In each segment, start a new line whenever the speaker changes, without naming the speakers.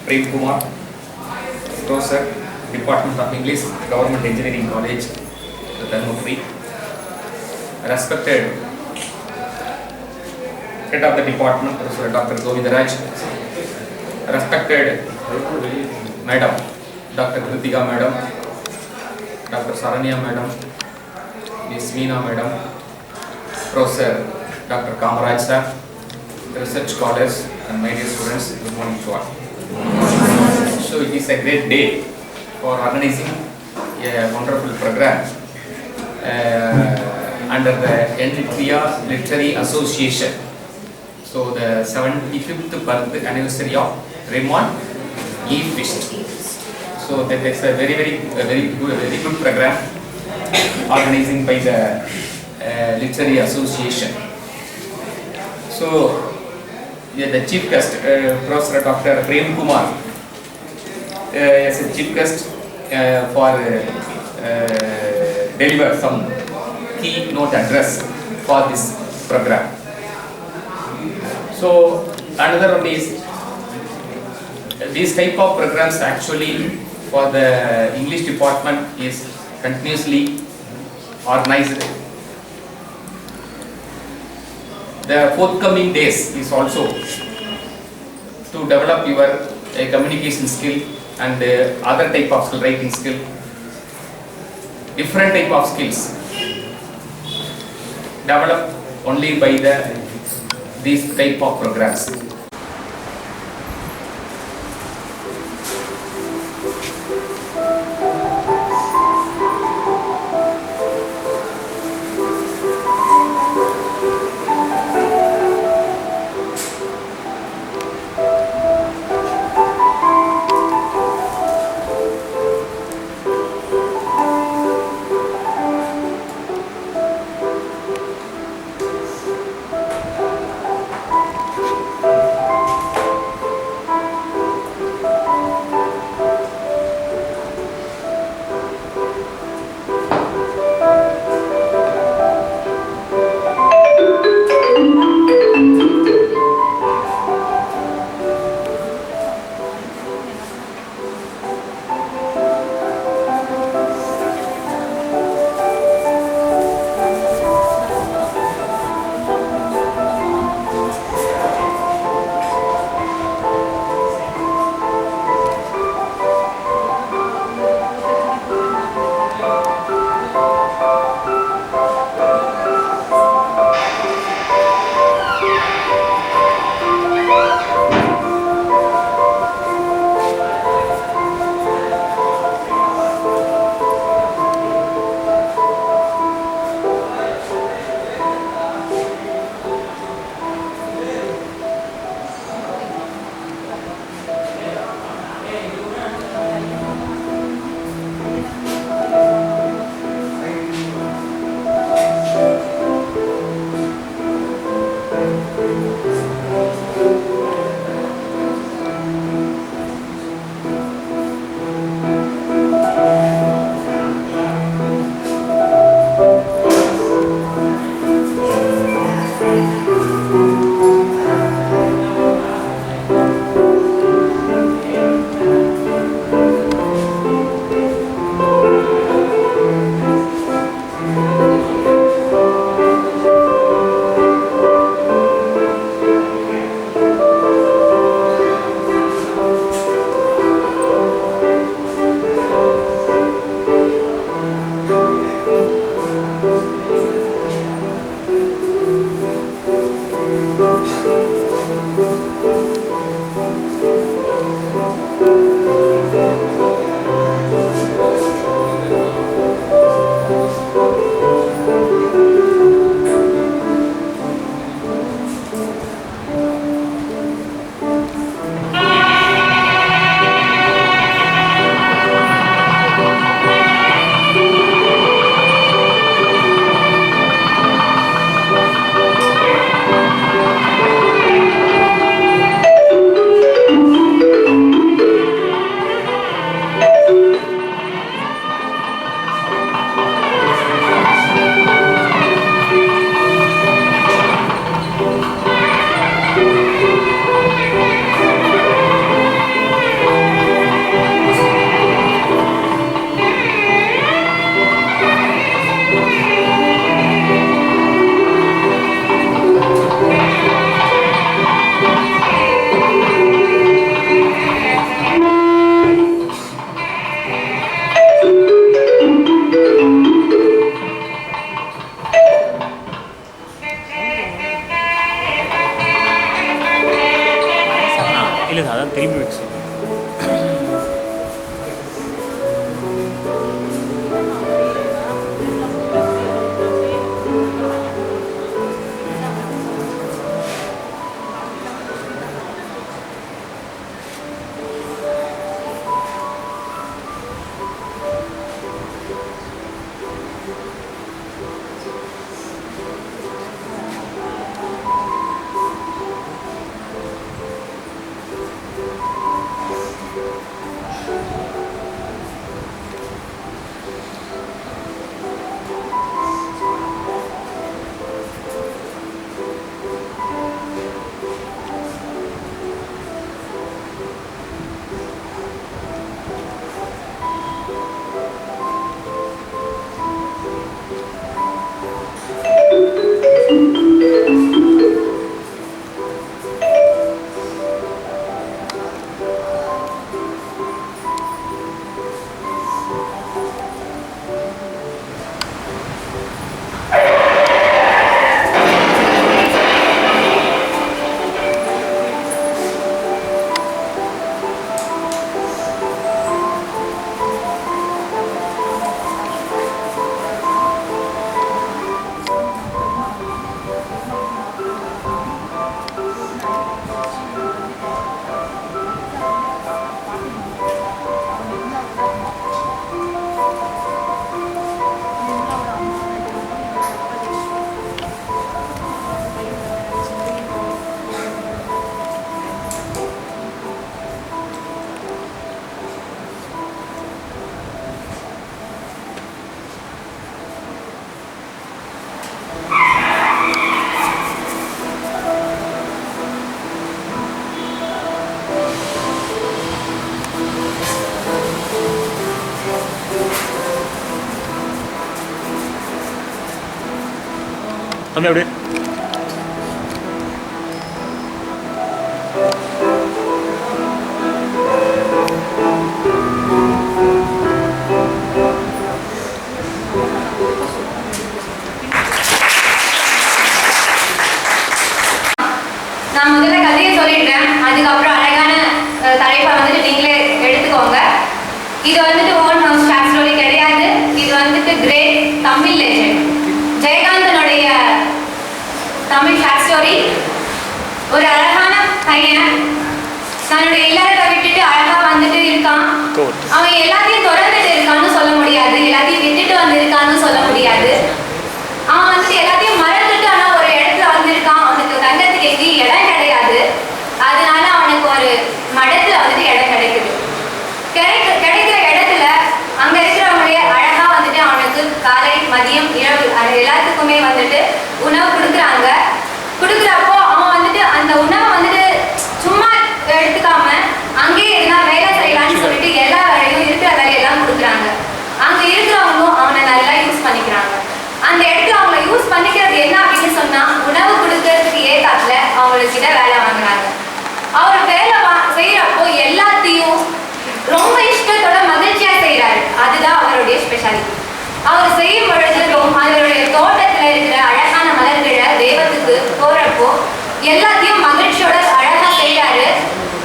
Prem Kumar, Professor, Department of English, Government Engineering College, Dharmapuri. Respected Head of the Department, Professor Dr. Govindaraj. Respected Madam, Dr. Kritika Madam, Dr. Saranya Madam, Ms. Meena Madam, Professor Dr. Kamaraj Sir, research scholars and my dear students, good morning to all. So it is a great day for organizing a wonderful program under the Eritrea Literary Association. So the 75th birth anniversary of Raymond E. Fist. So that is a very good program organizing by the Literary Association. So the chief guest, Professor Dr. Prem Kumar, as a chief guest for deliver some keynote address for this program. So another one is these type of programs actually for the English department is continuously organized. The forthcoming days is also to develop your communication skill and other type of skill, writing skill, different type of skills developed only by these type of programs.
இல்லை அதான் திரும்பி வச்சு தம்பி அப்படியே
நான் முதல்ல கதையை சொல்லிடுறேன், அதுக்கப்புறம் அழகான தலைப்பை வந்துட்டு நீங்களே எடுத்துக்கோங்க. இது வந்துட்டு ஓன் ஹவுஸ் ஷார்ட் ஸ்டோரி கிடையாது, இது வந்துட்டு கிரேட் தமிழ் லெஜெண்ட் ஜெயகாந்தனுடைய தமிழ் ஷார்ட் ஸ்டோரி. ஒரு அழகான பையன் தன்னுடைய இல்லறத்தை விட்டுட்டு அழகா வந்துட்டு இருக்கான். அவன் எல்லாத்தையும் தொடர்ந்துட்டு இருக்கான்னு சொல்ல முடியாது, எல்லாத்தையும் விட்டுட்டு வந்து இருக்கான்னு சொல்ல முடியாது. அவன் வந்துட்டு எல்லாத்தையும் மறந்துட்டு ஆனா ஒரு இடத்துல வந்திருக்கான். அவனுக்கு தங்கத்துக்கு எங்கேயும் இடம் கிடையாது, அதனால அவனுக்கு ஒரு மடத்துல வந்துட்டு இடம் கிடைக்குது. கிடைக்கிற இடத்துல அங்க இருக்கிறவங்களே அழகா வந்துட்டு அவனுக்கு காலை மதியம் இரவு எல்லாத்துக்குமே வந்துட்டு உணவு கொடுக்குறாங்க. கொடுக்குறப்போ அவன் வந்துட்டு அந்த உணவை வந்துட்டு சும்மா எடுத்துக்காம அங்கேயே எதுனா வேலை செய்யலாம்னு சொல்லிட்டு எல்லா வேலையும் இருக்கிற வேலையெல்லாம் கொடுக்குறாங்க. அங்க இருக்கிறவங்களும் அவனை நல்லா யூஸ் பண்ணிக்கிறாங்க. அந்த இடத்துல அவங்களை யூஸ் பண்ணிக்கிறது என்ன அப்படின்னு சொன்னா, உணவு கொடுக்கறதுக்கு ஏத்தாப்புல அவங்களுக்கிட்ட வேலை வாங்குறாங்க. அவர் வேலை செய்யறப்போ எல்லாத்தையும் ரொம்ப இஷ்டத்தோட மகிழ்ச்சியா செய்யறாரு. அதுதான் அவருடைய ஸ்பெஷாலிட்டி. அவர் செய்யும் பொழுது அவருடைய தோட்டத்துல இருக்கிற அழகான மலர்களை தெய்வத்துக்கு போறப்போ எல்லாத்தையும் மகிழ்ச்சியோட அழகா செய்யறாரு.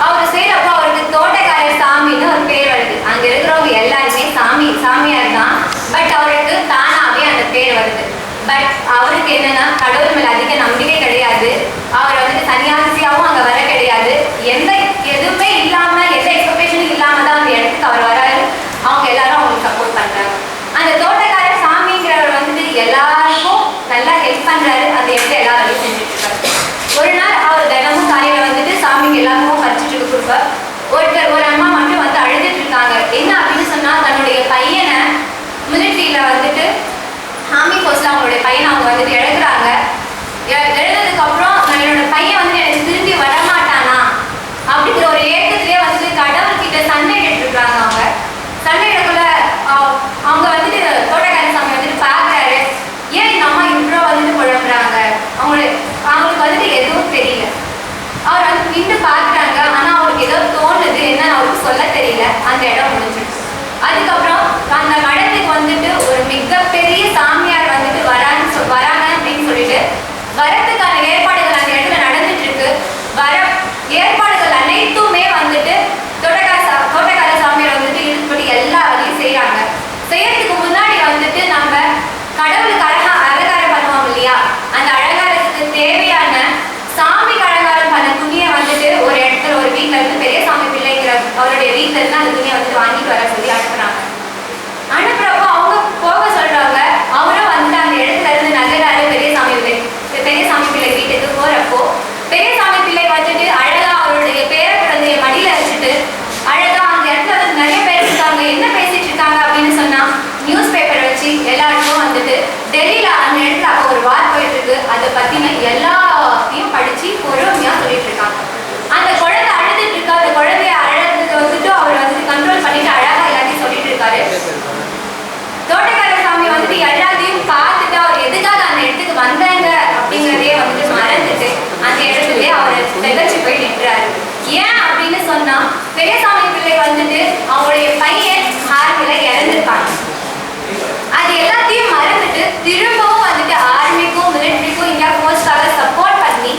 அவர் செய்யறப்போ அவருக்கு தோட்டக்காரர் சாமின்னு ஒரு பேர் வருது. அங்க இருக்கிறவங்க எல்லாருமே சாமியார் தான், பட் அவருக்கு தானாவே அந்த பேர் வருது. பட் அவருக்கு என்னன்னா கடவுள் மேல அதிக நம்பிக்கை கிடையாது. அவர் வந்துட்டு சன்னியாசியாவும் அங்க வர கிடையாது. எதுவுமே இல்லாம எந்த எக்ஸ்பெக்டேஷனும் இல்லாம தான் அந்த இடத்துக்கு அவர் வராரு. அவங்க எல்லாரும் அவங்களுக்கு சப்போர்ட் பண்றாங்க. அந்த தோட்டக்காரர் சாமிங்கிறவர் வந்துட்டு எல்லாருக்கும் நல்லா ஹெல்ப் பண்றாரு. அந்த இடத்துல எல்லா வேலையும் செஞ்சுட்டு இருக்காரு. ஒரு நாள் அவர் தினமும் காலையில வந்துட்டு சாமிக்கு எல்லாருக்கும் பறிச்சுட்டு கொடுப்பார். ஒரு அம்மா மட்டும் வந்து அழுதுட்டு இருக்காங்க. என்ன அப்படின்னு சொன்னா, தன்னுடைய பையனை மிலிட்ரியில வந்துட்டு ஆர்மி போஸ்ட்ல அவங்களுடைய பையனை அவங்க வந்துட்டு எழுதுறாங்க. எழுதுறதுக்கு அப்புறம் என்னோட பையன் வந்து எனக்கு திரும்பி வரமாட்டானா அப்படிங்கிற ஒரு ஏக்கத்திலே வந்துட்டு கடவுள்கிட்ட சண்டையிட்டு இருக்காங்க. அவங்க சண்டையிடக்குள்ள அவங்க வந்துட்டு தோட்டக்கார சாமி வந்துட்டு பாக்குறாரு, ஏன் இந்த அம்மா இவ்வளோ வந்துட்டு குழம்புறாங்க, அவங்களுக்கு வந்துட்டு எதுவும் தெரியல. அவர் வந்து நின்று பாக்குறாங்க, ஆனா அவருக்கு ஏதோ தோணுது, என்னன்னு அவருக்கு சொல்ல தெரியல. அந்த இடம் முடிஞ்சிடுச்சு. அதுக்கப்புறம் அந்த மடத்துக்கு வந்துட்டு ஒரு மிகப்பெரிய சாமியார் வந்துட்டு வராங்க அப்படின்னு சொல்லிட்டு வரத்துக்கான ஏற்பாடுகள் அந்த இடத்துல நடந்துட்டு இருக்கு. ஏற்பாடுகள் அனைத்துமே ஏன் அப்படின்னு சொன்னா பெரியசாமி பிள்ளை வந்துட்டு அவங்களுடைய பையன் ஆர்மில இறந்துருப்பாங்க. அது எல்லாத்தையும் மறந்துட்டு திரும்பவும் வந்துட்டு ஆர்மிக்கும் மிலிட்ரிக்கும் இந்தியா போஸ்டாக சப்போர்ட் பண்ணி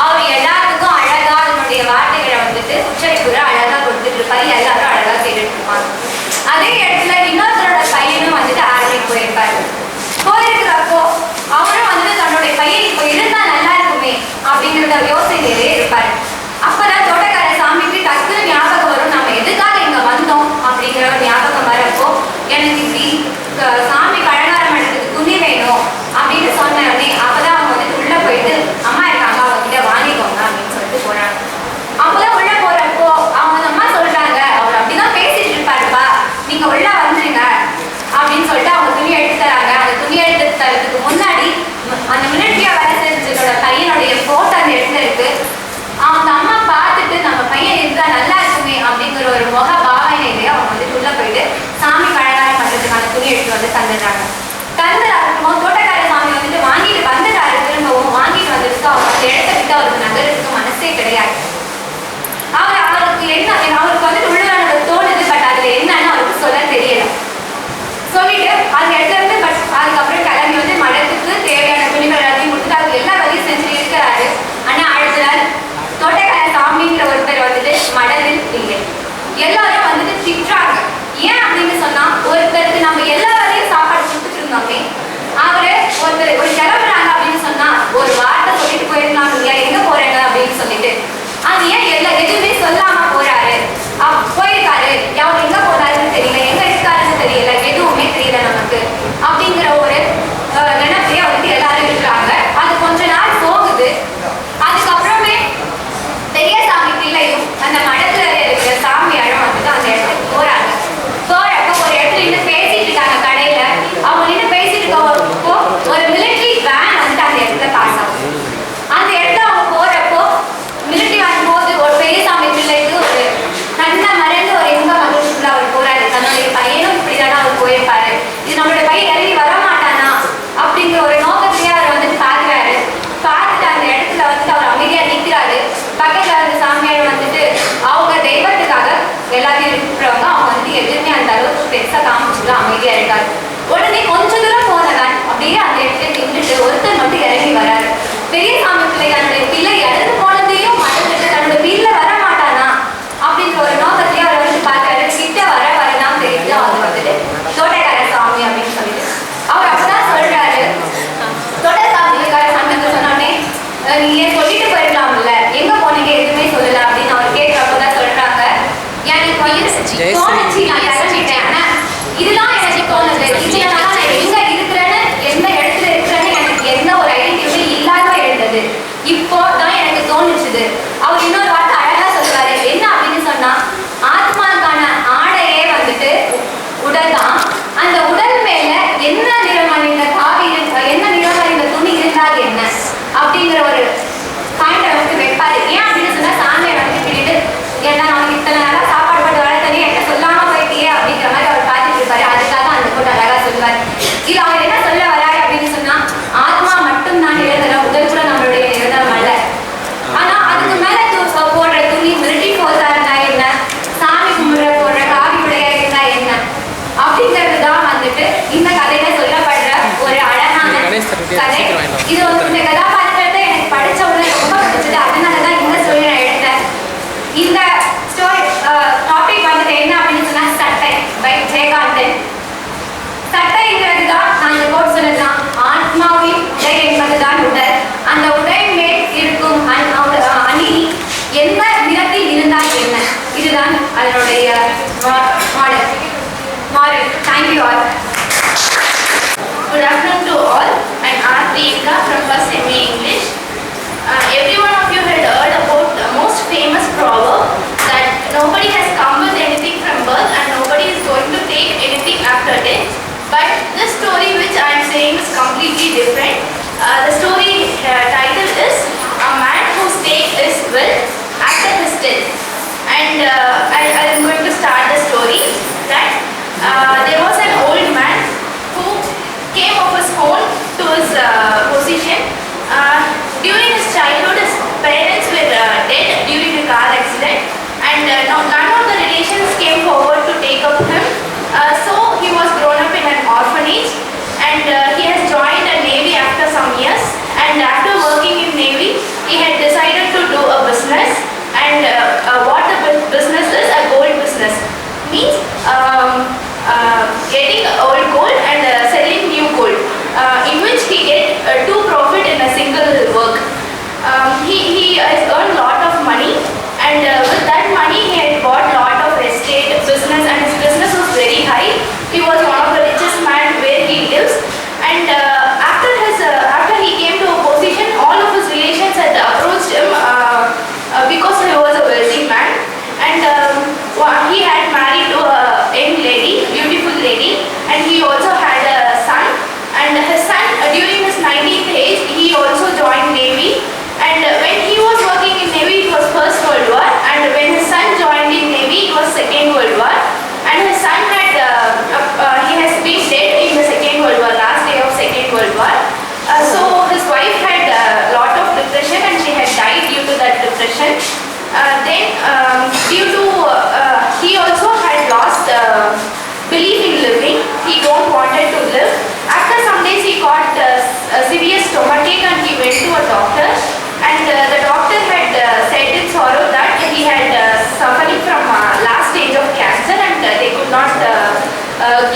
அவர் எல்லாத்துக்கும் அழகா அதனுடைய வார்த்தைகளை வந்துட்டு உச்சரிப்புரை அழகா கொடுத்துட்டு இருப்பாரு. எல்லாரும் அழகா கேட்டுட்டு இருப்பாங்க. அதே இடத்துல இன்னொருத்தரோட பையனும் வந்துட்டு ஆர்மிக்கு போயிருப்பாரு. போயிருக்கிறப்போ அவரும் வந்துட்டு தன்னுடைய பையன் இப்போ இருந்தா நல்லா இருக்குமே அப்படிங்கிறத யோசனையிலே இருப்பாரு. அப்பதான் தோட்டக்கார சாமிக்கு டக்குன்னு ஞாபகம் வரும், நம்ம எதுக்காக இங்க வந்தோம் அப்படிங்கிற ஒரு ஞாபகம் வரப்போ எனக்கு இப்படி சாமி அலங்காரம் எடுத்தது துணி வேணும் அப்படின்னு சொன்ன உடனே அப்பதான் அவங்க வந்துட்டு உள்ள போயிட்டு அம்மா இருக்காங்க அவங்க கிட்ட வாங்கிக்கோங்க அப்படின்னு சொல்லிட்டு போறாங்க. அப்பதான் உள்ள போறப்போ அவங்க அம்மா சொல்றாங்க, அவர் அப்படிதான் பேசிட்டு இருப்பாருப்பா, நீங்க உள்ள வந்துருங்க அப்படின்னு சொல்லிட்டு அவங்க துணி எடுத்து தராங்க. அந்த துணி எடுத்து தரதுக்கு முன்னாடி அந்த மிலிட்ரியா வேலை செஞ்சதோட பையனுடைய போட்டோ அந்த இடத்துல இருக்கு. அவங்க அம்மா பார்த்துட்டு நம்ம பையன் இருந்தா நல்லா இருக்குமே அப்படிங்கிற ஒரு முக பாவனையிலேயே அவங்க வந்துட்டு உள்ள போயிட்டு சாமி அலங்காரம் பண்றதுக்கான துணி எடுத்து வந்து தந்துடுறாங்க. தந்துடுறோம் தோட்டக்கார சாமி வந்துட்டு வாங்கிட்டு வந்துடுறாரு. திரும்பவும் வாங்கிட்டு வந்துட்டு அவங்க அந்த இடத்த விட்டு அவருக்கு நகரத்துக்கு மனசே கிடையாது. அவருக்கு என்ன அவருக்கு வந்துட்டு உள்ளானது தோணுது, பட் அதுல என்னன்னு அவருக்கு சொல்ல தெரியல. சொல்லிட்டு அந்த இடத்துல இருந்து அதுக்கப்புறம் கிளம்பி வந்து மடத்துக்கு தேவையான துணிகள் எல்லாத்தையும் கொடுத்துட்டு அதுக்கு எல்லா வேலையும் செஞ்சு இருக்கிறாரு. ஆனா அடுத்த நாள் தோட்டக்கார சாமிங்கிற ஒருத்தர் வந்துட்டு மடலில் இல்லை. எல்லாரும் வந்துட்டு திட்டுறாங்க. ஏன் அப்படின்னு சொன்னா ஒருத்தருக்கு நம்ம எல்லா வேலையும் சாப்பாடு கொடுத்துட்டு இருந்தோமே, அவரு ஒருத்தர் ஒரு கிளம்புறாங்க அப்படின்னு சொன்னா ஒரு வார்த்தை சொல்லிட்டு போயிருக்கலாம் இல்லையா, எங்க போறேங்க அப்படின்னு சொல்லிட்டு. அது ஏன் எதுவுமே சொல்லாம போறாரு, போயிருக்காரு, அவர் எங்க போறாருன்னு தெரியல, எங்க இருக்காருன்னு தெரியல, எதுவுமே தெரியல நமக்கு அப்படிங்கிற ஒரு நினைப்பே வந்துட்டு எல்லாரும் இருக்கிறாங்க. அது கொஞ்ச நாள் போகுது. அதுக்கப்புறமே பெரியசாமி பிள்ளையும் அந்த மடத்துல இருக்கிற சாமியாரும் வந்துட்டு அந்த இடத்துக்கு போறாங்க. போறப்ப ஒரு இடத்துல நின்று பேசிட்டு இருக்காங்க கடையில. அவங்க நின்று பேசிட்டு இருக்கப்போ ஒரு மிலிட்ரி வேன் வந்துட்டு அந்த இடத்துல பாஸ் ஆகும். அந்த இடத்துல அவங்க போறப்போ மிலிட்ரி வேன் போது ஒரு பெரியசாமி பிள்ளைக்கு ஒரு கண்ணை மறைந்து ஒரு எங்க மகிழ்ச்சிக்குள்ள அவர் போறாரு. தன்னுடைய பையனும் இப்படிதானே அவர் போயிருப்பாரு, இது நம்மளுடைய பையன் இறங்கி வரமாட்டானா அப்படிங்கிற ஒரு நோக்கத்திலேயே அவர் வந்துட்டு பாக்குறாரு. பார்த்துட்டு அந்த இடத்துல வந்துட்டு அவர் அமைதியா நிற்கிறாரு. பக்கத்துல அந்த சாமியார் வந்துட்டு அவங்க தெய்வத்துக்காக எல்லாத்தையும் இருக்கிறவங்க அவங்க வந்துட்டு எதுவுமே அந்த அளவுக்கு பெருசா காமிச்சுக்கலாம், அமைதியா இருக்காரு. உடனே கொஞ்ச தூரம் போனவன் அப்படியே அந்த இடத்துல நின்றுட்டு ஒருத்தர் மட்டும் இறங்கி வராரு. பெரியசாமி பிள்ளை தன்னுடைய பிள்ளை இறந்து போனதையும் மறந்துட்டு தன்னுடைய வீட்டுல வர மாட்டானா அப்படிங்கிற ஒரு நோக்கத்தையும் அவர் வந்து பார்க்கறாரு. கிட்ட வரதான் தெரியுது அவர் வந்துட்டு தோட்டக்கார சாமி அப்படின்னு சொல்லிட்டு. அவர் அப்படிதான் சொல்றாரு. தோட்டக்கார சாமி சொன்னோடனே நீங்க சொல்லிட்டு போயிருக்கலாம்ல, எங்க போனீங்க எதுவுமே சொல்லல அப்படின்னு அவர் கேட்கறப்பதான் சொல்றாங்க, எனக்கு தோணுச்சு நான் இறங்கிட்டேன். ஆனா இதெல்லாம் எனக்கு தோணுது, இதனால நான் எங்க இருக்கிறேன்னு எந்த இடத்துல இருக்கிறேன்னு எனக்கு எந்த ஒரு ஐடென்டிட்டி இல்லாம இருந்தது. இப்போ தான் எனக்கு தோணுச்சுது. அவர் இன்னொரு வார்த்தை அழகா சொல்லுவாரு. என்ன அப்படின்னு சொன்னா ஆத்மாக்கான ஆடையே வந்துட்டு உடல் தான். அந்த உடல் மேல என்ன நிறமணிந்த காவி என்ன நிறமணிந்த துணி இருந்தால் என்ன அப்படிங்கிற ஒரு பாயிண்ட வந்து வைப்பாரு. ஏன் அப்படின்னு சொன்னா சாமியை வந்து பிடிட்டு ஏன்னா நமக்கு இத்தனை நாளா சாப்பாடு போட்டு வளர்த்தனே என்ன சொல்லாம போயிட்டியே அப்படிங்கிற மாதிரி அவர் பார்த்துட்டு இருப்பாரு. அதுக்காக அந்த போட்டு அழகா சொல்லுவார். இது அவர் என்ன சொல்ல வராரு அப்படின்னு சொன்னா ஆத்மா மட்டும் தான் நிரந்தரம், உடல் கூட நம்மளுடைய நிரந்தரம் அல்ல. ஆனா அதுக்கு மேல போடுற துணி மிலிட்ரி போர்ஸா இருந்தா என்ன,
and none of the relations came forward to take up him. So he was grown up in an orphanage, and he has joined the Navy after some years. And after working in Navy, he had decided to do a business. And what the business is, a gold business. Means getting old gold and selling new gold, in which he get two profit in a single work. He has earned lot of money, and with that money he had bought lot of estate business, and his business was very high. He was one of the richest man where he lives. And after he came to a position, all of his relations had approached him because he was a wealthy man. And he had married to a young lady, beautiful lady, and he also had a son. And his son, during his 19th age, he also joined Navy. And when he was working in Navy, it was First World War. And when his son joined in Navy, it was Second World War. And his son had, he has been dead in the Second World War, last day of Second World War. So his wife had a lot of depression, and she had died due to that depression. He also had lost belief in living. He don't wanted to live. After some days he got a severe stomachache, and he went to a doctor. And the doctor had said in sorrow that he had suffering from last stage of cancer, and they could not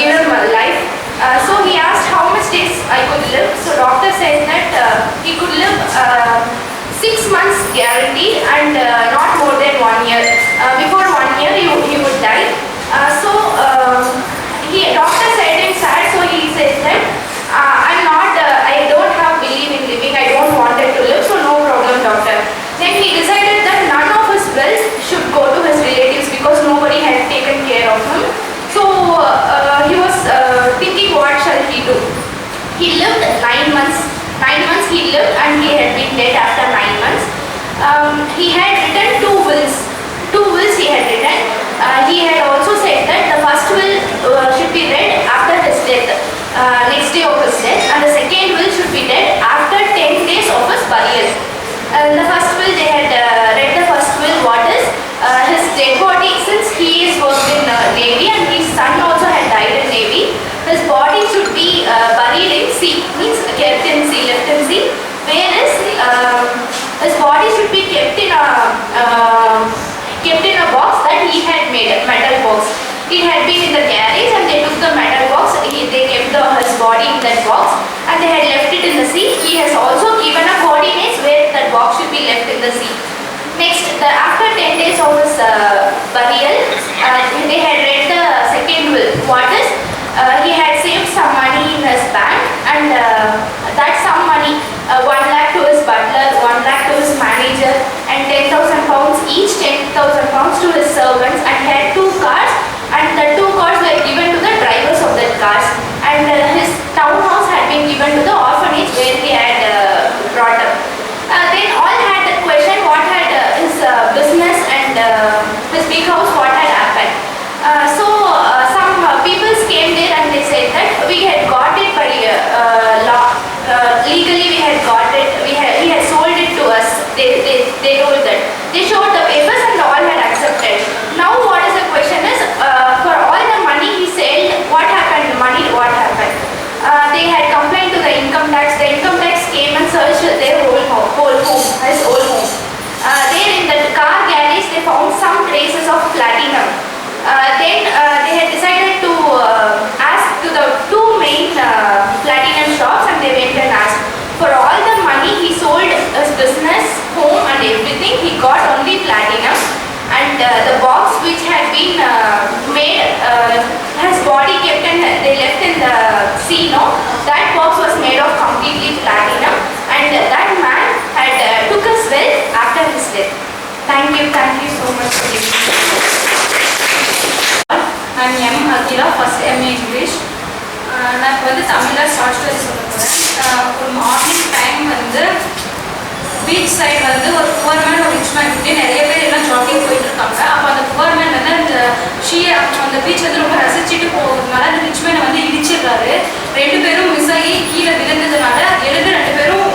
give him a life. So he asked how much days I could live. So doctor said that he could live 6 months guaranteed, and not more than 1 year. Before 1 year he would die. Doctor said him sad, so he said that I don't have belief in living, I don't wanted to live, so no problem doctor. Then he decided that none of his wealth should go to his relatives because nobody had taken care of him. So he was thinking, what shall he do? He lived 9 months. 9 months he lived, and he had been dead after 9 months. He had written 2 wills. 2 wills he had written. He had also said that the first will should be read after his death, next day of his death, and the second will should be read after 10 days of his burial. The first will, they had read the first will, what is his dead body, since he is worked in Navy and his son also had died in Navy, his body should be buried in sea, means kept in sea, left in sea, whereas his body should be kept in a box that he had made, a metal box. It had been in the garage, and they took the metal box, they kept his body in that box, and they had left it in the sea. He has also given a coordinates where that box should be left in the sea. Next, after 10 days of his burial, they had read the second will. What is? He had saved some money in his bank, and that some money, 1 lakh to his butler, 1 lakh to his manager, and 10,000 pounds each, 10,000 pounds to his servants, and he had 2 cars, and the 2 cars were given to the drivers of that cars, and his townhouse had been given to the orphanage where he had brought up. Then all had the question, what had his business and his big house, what had happened. Some people came there and they said that we had got it by law, legally we had got it, he had sold it to us. They told that. They showed the papers and all had accepted. Now what is the question is, for all the money he sold, what happened? Money, what happened? They had complained to the income tax. The income tax came and searched their whole home, his whole home. There in the car garage they found some traces of platinum. Then they had decided to ask to the 2 main platinum shops, and they went and asked. For all the money he sold his business, home and everything, he got only platinum. And the box which had been made, his body kept and they left in the sea, that box was made of completely platinum, and that man had took his wealth after his death. Thank you so much for listening.
I'm M. Akira, first MA English. நான் இப்போ வந்து தமிழில் short story சொல்ல போகிறேன். ஒரு morning time வந்து beach side வந்து ஒரு புவர் மேன் ஒரு ரிச் மேன் இப்படி நிறைய பேர் எல்லாம் ஜாக்கிங் போயிட்டு இருக்காங்க. அப்போ அந்த புவர் மேன் வந்து அந்த அந்த பீச் வந்து ரொம்ப ரசிச்சுட்டு போகிறதுனால அந்த ரிச் மேனை வந்து இடிச்சிடுறாரு. 2 பேரும் மிஸ் ஆகி கீழே விழுந்ததுனால எழுந்து 2 பேரும்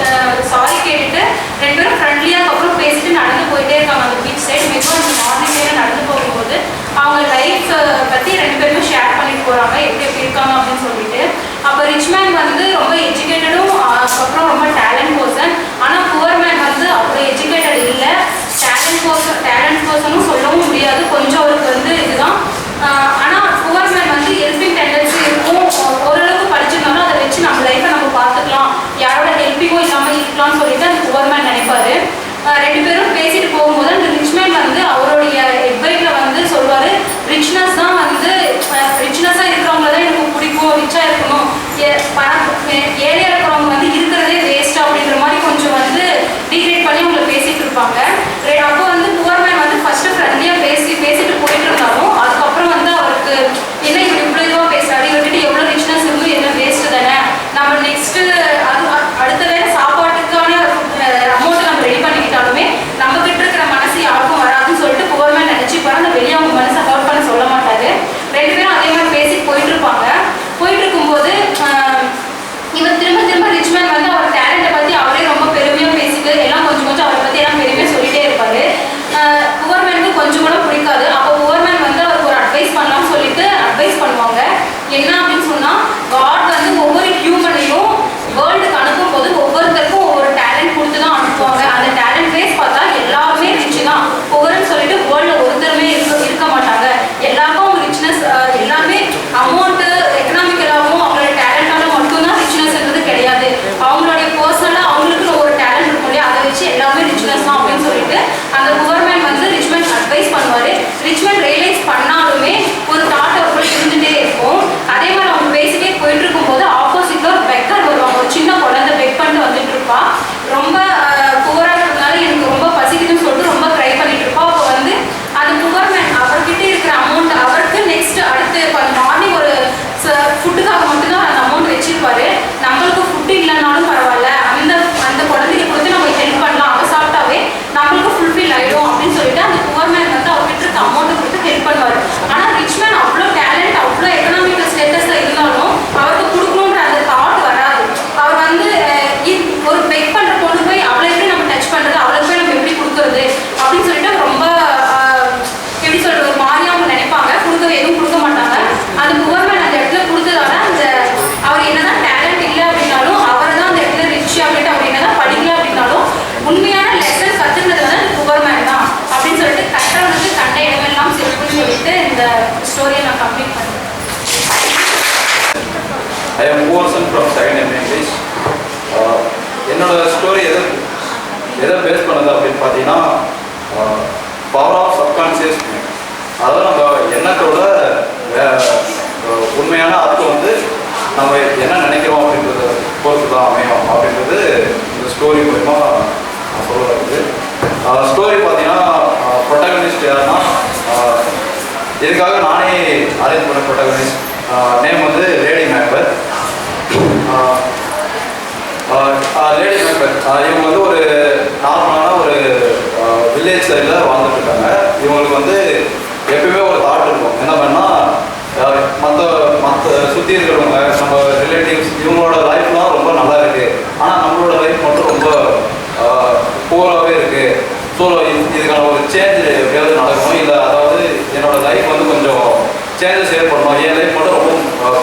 சாரி கேட்டுட்டு 2 பேரும் ஃப்ரெண்ட்லியாக அப்புறம் பேசிட்டு நடந்து போயிட்டே இருக்காங்க அந்த பீச் சைடு. மெதுவாக அந்த மார்னிங் டைம் நடந்து
அவங்க லைஃப் பற்றி 2 பேருமே ஷேர் பண்ணிட்டு போகிறாங்க, எப்படி எப்படி இருக்காங்க அப்படின்னு சொல்லிட்டு. அப்போ ரிச் மேன் வந்து ரொம்ப எஜுகேட்டடும், அதுக்கப்புறம் ரொம்ப டேலண்ட் பர்சன். ஆனால் புவர் மேன் வந்து அவ்வளோ எஜுகேட்டட் இல்லை, டேலண்ட் பர்சனும் சொல்லவும் முடியாது, கொஞ்சம் அவருக்கு வந்து இதுதான். ஆனால் புவர் மேன் வந்து ஹெல்பிங் டெண்டன்சி இருக்கும், ஓரளவுக்கு படிச்சிருந்தாலும் அதை வச்சு நம்ம லைஃப்பை நம்ம பார்த்துக்கலாம், யாரோட ஹெல்ப்பிங்கும் இல்லாமல் இருக்கலாம்னு சொல்லிட்டு அந்த புவர் மேன் நினைப்பாரு. 2 பேரும் பேசிட்டு போகும்போது அந்த ரிச் மேன் வந்து அவருடைய எட்வைட்டில் வந்து சொல்வார், ரிச்னஸ் தான் வந்து ரிச்னஸாக இருக்கிறவங்கள தான் எனக்கு பிடிக்கும், ரிச்சாக இருக்கணும், ஏழையாக இருக்கிறவங்க வந்து இருக்கிறதே வேஸ்ட் அப்படின்ற மாதிரி கொஞ்சம் வந்து டீக்ரேட் பண்ணி அவங்களை பேசிகிட்டு இருப்பாங்க. அப்போ வந்து புவர் மேன் வந்து ஃபஸ்ட்டு ஃப்ரெண்ட்லியாக பேசிட்டு போயிட்டு இருந்தாலும் அதுக்கப்புறம் வந்து அவருக்கு என்ன இவர் இவ்வளோ இதுவாக பேசுகிறாரு, இவர்கிட்ட எவ்வளோ ரிச்னஸ் இருந்தும் என்ன வேஸ்ட்டு தானே, நம்ம நெக்ஸ்ட்டு அது அடுத்த வேலை சாப்பாட்டுக்கான அமௌண்ட்டை நம்ம ரெடி பண்ணிக்கிட்டாலுமே நம்ம கிட்ட இருக்கிற மனசு யாருக்கும் வராதுன்னு சொல்லிட்டு புவர் மேன் நினச்சிப்பாரு. அந்த வெளியே அவங்க மனசை ஹர்ட் பண்ண சொல்ல மாட்டாரு. 2 பேரும் அதே மாதிரி பேசிட்டு போயிட்டு இருப்பாங்க. போயிட்டு இருக்கும்போது இவர் திரும்ப ரிச் மேன் வந்து அவர் டேலண்ட்டை பற்றி அவரே ரொம்ப பெருமையாக பேசிட்டு எல்லாம் கொஞ்சம் அவரை பற்றி எல்லாம் பெருமையாக சொல்லிட்டே இருப்பாரு. புவர் மேனுக்கு கொஞ்சம் கூட பிடிக்காது. அப்போ புவர் மேன் வந்து அவருக்கு ஒரு அட்வைஸ் பண்ணலாம்னு சொல்லிட்டு அட்வைஸ் பண்ணுவாங்க. என்ன அப்படின்னு சொன்னால், காட் வந்து ஒவ்வொரு ஹியூமனையும் வேர்ல்டுக்கு அனுப்பும் போது ஒவ்வொருத்தருக்கும் ஒவ்வொரு டேலண்ட் கொடுத்து தான் அனுப்புவாங்க. அந்த டேலண்ட் பேஸ் பார்த்தா எல்லாருமே ரிச் தான். ஒவ்வொருன்னு சொல்லிட்டு வேர்ல்டில் ஒருத்தருமே இருக்க மாட்டாங்க. எல்லாருக்கும் அவங்க ரிச்னஸ், எல்லாருமே அமௌண்ட்டு எக்கனாமிக்கலாகவும் அவங்களோட டேலண்டாலும் மட்டும்தான் ரிச்னஸ்ன்றது கிடையாது. அவங்களுடைய பர்சனலாக அவங்களுக்குன்னு ஒரு டேலண்ட் இருக்கும் இல்லையா, அதை வச்சு எல்லாமே ரிச்னஸ் தான் அப்படின்னு சொல்லிட்டு அந்த புவர்மேன் வந்து ரிச்மேன் அட்வைஸ் பண்ணுவார். ரிச்மேன் ரியலைஸ் பண்ணாலுமே ஒரு தாட் அவருக்குள்ள இருந்துகிட்டே இருக்கும். அதே மாதிரி அவங்க பேசிட்டே போயிட்டு இருக்கும்போது ஆப்போசிட்ல ஒரு பெக்கர் வருவாங்க. ஒரு சின்ன குழந்தை பெக் பண்ணிட்டு வந்துட்டு இருப்பா. ரொம்ப புவராக இருக்கிறதுனால எனக்கு ரொம்ப பசிக்குதுன்னு சொல்லிட்டு ரொம்ப ட்ரை பண்ணிட்டு இருப்பா. அப்போ வந்து அந்த புவர்மேன் அவர்கிட்ட இருக்கிற அமௌண்ட் அவருக்கு நெக்ஸ்ட் அடுத்து மார்னிங் ஒரு ஃபுட்டுக்காக மட்டும்தான் அந்த அமௌண்ட் வச்சிருப்பாரு. நம்மளுக்கு ஃபுட்டு இல்லைனாலும் பரவாயில்ல, அந்த குழந்தைக்கு கொடுத்து நம்ம ஹெல்ப் பண்ணலாம், அவ சாப்பிட்டாவே நம்மளுக்கு ஃபுல்ஃபில் ஆகிடும் அப்படின்னு சொல்லிட்டு அந்த புவர்மேன் வந்து அவர்கிட்ட இருக்க அமௌண்ட்டை கொடுத்து ஹெல்ப் பண்ணுவார். ஆனால் ரிச்மேன் அவ்வளோ டேலண்ட், அவ்வளோ எக்கனாமிக்கல் ஸ்டேட்டஸில் இருந்தாலும் அவருக்கு கொடுக்கணுன்ற அந்த தாட் வராது. அவர் வந்து ஒரு பெக் பண்ணுற பொண்ணு போய் அவளை எப்படி நம்ம டச் பண்ணுறது, அவளுக்கு போய் நம்ம எப்படி கொடுக்குறது அப்படின்னு சொல்லிட்டு ரொம்ப எப்படி சொல்கிறது ஒரு மாதிரியாக அவங்க நினைப்பாங்க. எதுவும் கொடுக்க மாட்டாங்க. அந்த புவர்மேன் அந்த இடத்துல கொடுத்ததால அந்த அவர் என்னதான் டேலண்ட் இல்லை அப்படின்னாலும் அவர் தான் அந்த இடத்துல ரிச் அப்படின்ட்டு அவர் என்னதான் படிக்கல அப்படின்னாலும் உண்மையான லெசன் கற்றுக்கிறது வந்து அந்த புவர்மேன் தான் அப்படின்னு சொல்லிட்டு கற்றவனுக்கு கண்ட இடமெல்லாம் சிறப்புன்னு சொல்லிட்டு இந்த ஸ்டோரியை நான் கம்ப்ளீட் பண்ணுறேன்.
I am Puvarsan from second year English. என்னோட ஸ்டோரி எதை பேஸ் பண்ணது அப்படின்னு பார்த்தீங்கன்னா, பவர் ஆஃப் சப்கான்சியஸ் மைண்ட். அதாவது நம்ம எண்ணத்தோட உண்மையான அர்த்தம் வந்து நம்ம என்ன நினைக்கிறோம் அப்படின்றத பொறுத்து தான் அமையும் அப்படின்றது இந்த ஸ்டோரி மூலமா நான் சொல்ல வருது. ஸ்டோரி பார்த்தீங்கன்னா ப்ரொட்டகனிஸ்ட் யாருன்னா, இதுக்காக நானே அரேஞ்ச் பண்ண ப்ரொட்டகனிஸ்ட் நேம் வந்து லேடி மேக்பெத். லேடி மேக்பெத் இவங்க வந்து ஒரு நார்மலான ஒரு வில்லேஜ் சைடில் வாழ்ந்துட்டு இருக்காங்க. இவங்களுக்கு வந்து எப்பயுமே ஒரு தாட் இருக்கும், என்ன பண்ணால் மற்ற சுற்றி இருக்கிறவங்க நம்ம ரிலேட்டிவ்ஸ் இவங்களோட லைஃப்லாம் ரொம்ப நல்லா இருக்குது, ஆனால் நம்மளோட லைஃப் மட்டும் ரொம்ப புவராகவே இருக்குது. ஸோ இதுக்கான ஒரு சேஞ்ச் எப்படியாவது நடக்கணும், இல்லை அதாவது என்னோட லைஃப் வந்து கொஞ்சம் சேஞ்சஸ் ஏற்படணும், என் லைஃப் மட்டும் ரொம்ப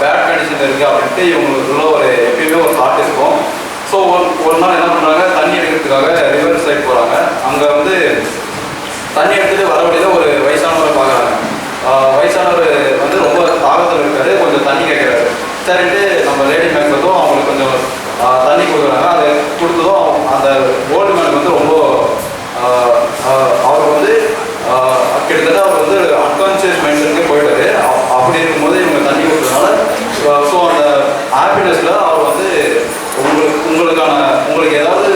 பேட் கண்டிஷன் இருக்குது அப்படின்ட்டு இவங்களுக்குள்ள ஒரு எப்பயுமே ஒரு தாட் இருக்கும். ஸோ ஒரு நாள் என்ன பண்ணுறாங்க, தண்ணி எடுக்கிறதுக்காக ரிவர் சைட் போகிறாங்க. அங்கே வந்து தண்ணி எடுத்துகிட்டு வர வழியில் ஒரு வயசானவரை பார்க்குறாங்க. வயசானவர் வந்து ரொம்ப தாகத்தில் இருக்காரு, கொஞ்சம் தண்ணி கேட்குறாரு. சரின்ட்டு நம்ம லேடி மேக்பெத்தும் அவங்களுக்கு கொஞ்சம் தண்ணி கொடுக்குறாங்க. அதை கொடுத்ததும் அந்த ஓல்டு மேனுக்கு வந்து ரொம்ப அவர் வந்து கிட்டத்தட்ட அவர் வந்து அன்கான்சியஸ் மைண்ட்லேருந்தே போயிட்டாரு. அப்படி இருக்கும்போது இவங்க தண்ணி கொடுத்ததுனால ஸோ அந்த ஹாப்பினஸில் அவர் வந்து உங்களுக்கு ஏதாவது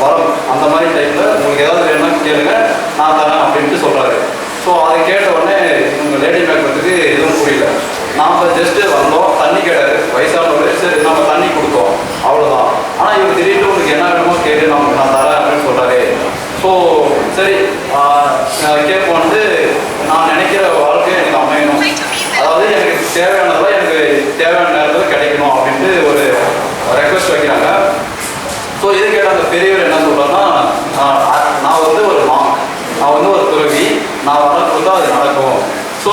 வரும் அந்த மாதிரி டைமில் உங்களுக்கு ஏதாவது வேணும்னா கேளுங்க, நான் தரேன் அப்படின்ட்டு சொல்கிறாரு. ஸோ அதை கேட்ட உடனே இவங்க லேடி மேக்பெத்துக்கு எதுவும் புரியல. நாம் ஜஸ்ட்டு வந்தோம், தண்ணி கேட்டார் வயசானவர், சரி நம்ம தண்ணி கொடுத்தோம் அவ்வளோதான். ஆனால் இவர் திடீர்னு உங்களுக்கு என்ன வேணுமோ கேட்டு நான் தரேன் அப்படின்னு சொல்கிறாரு. ஸோ சரி கேட்போம் வந்து நான் நினைக்கிற வாழ்க்கை எனக்கு அமையணும், அதாவது எனக்கு தேவையானதெல்லாம் எனக்கு தேவையான நேரத்தில் கிடைக்கணும் அப்படின்ட்டு ஒரு ரெக்வஸ்ட் வைக்கிறாங்க. ஸோ இது கேட்ட அந்த பெரியவர் என்ன சொல்கிறாருன்னா, நான் வந்து ஒரு நான் வந்து ஒரு துறவி, நான் வர கொடுத்தா அது நடக்கும். ஸோ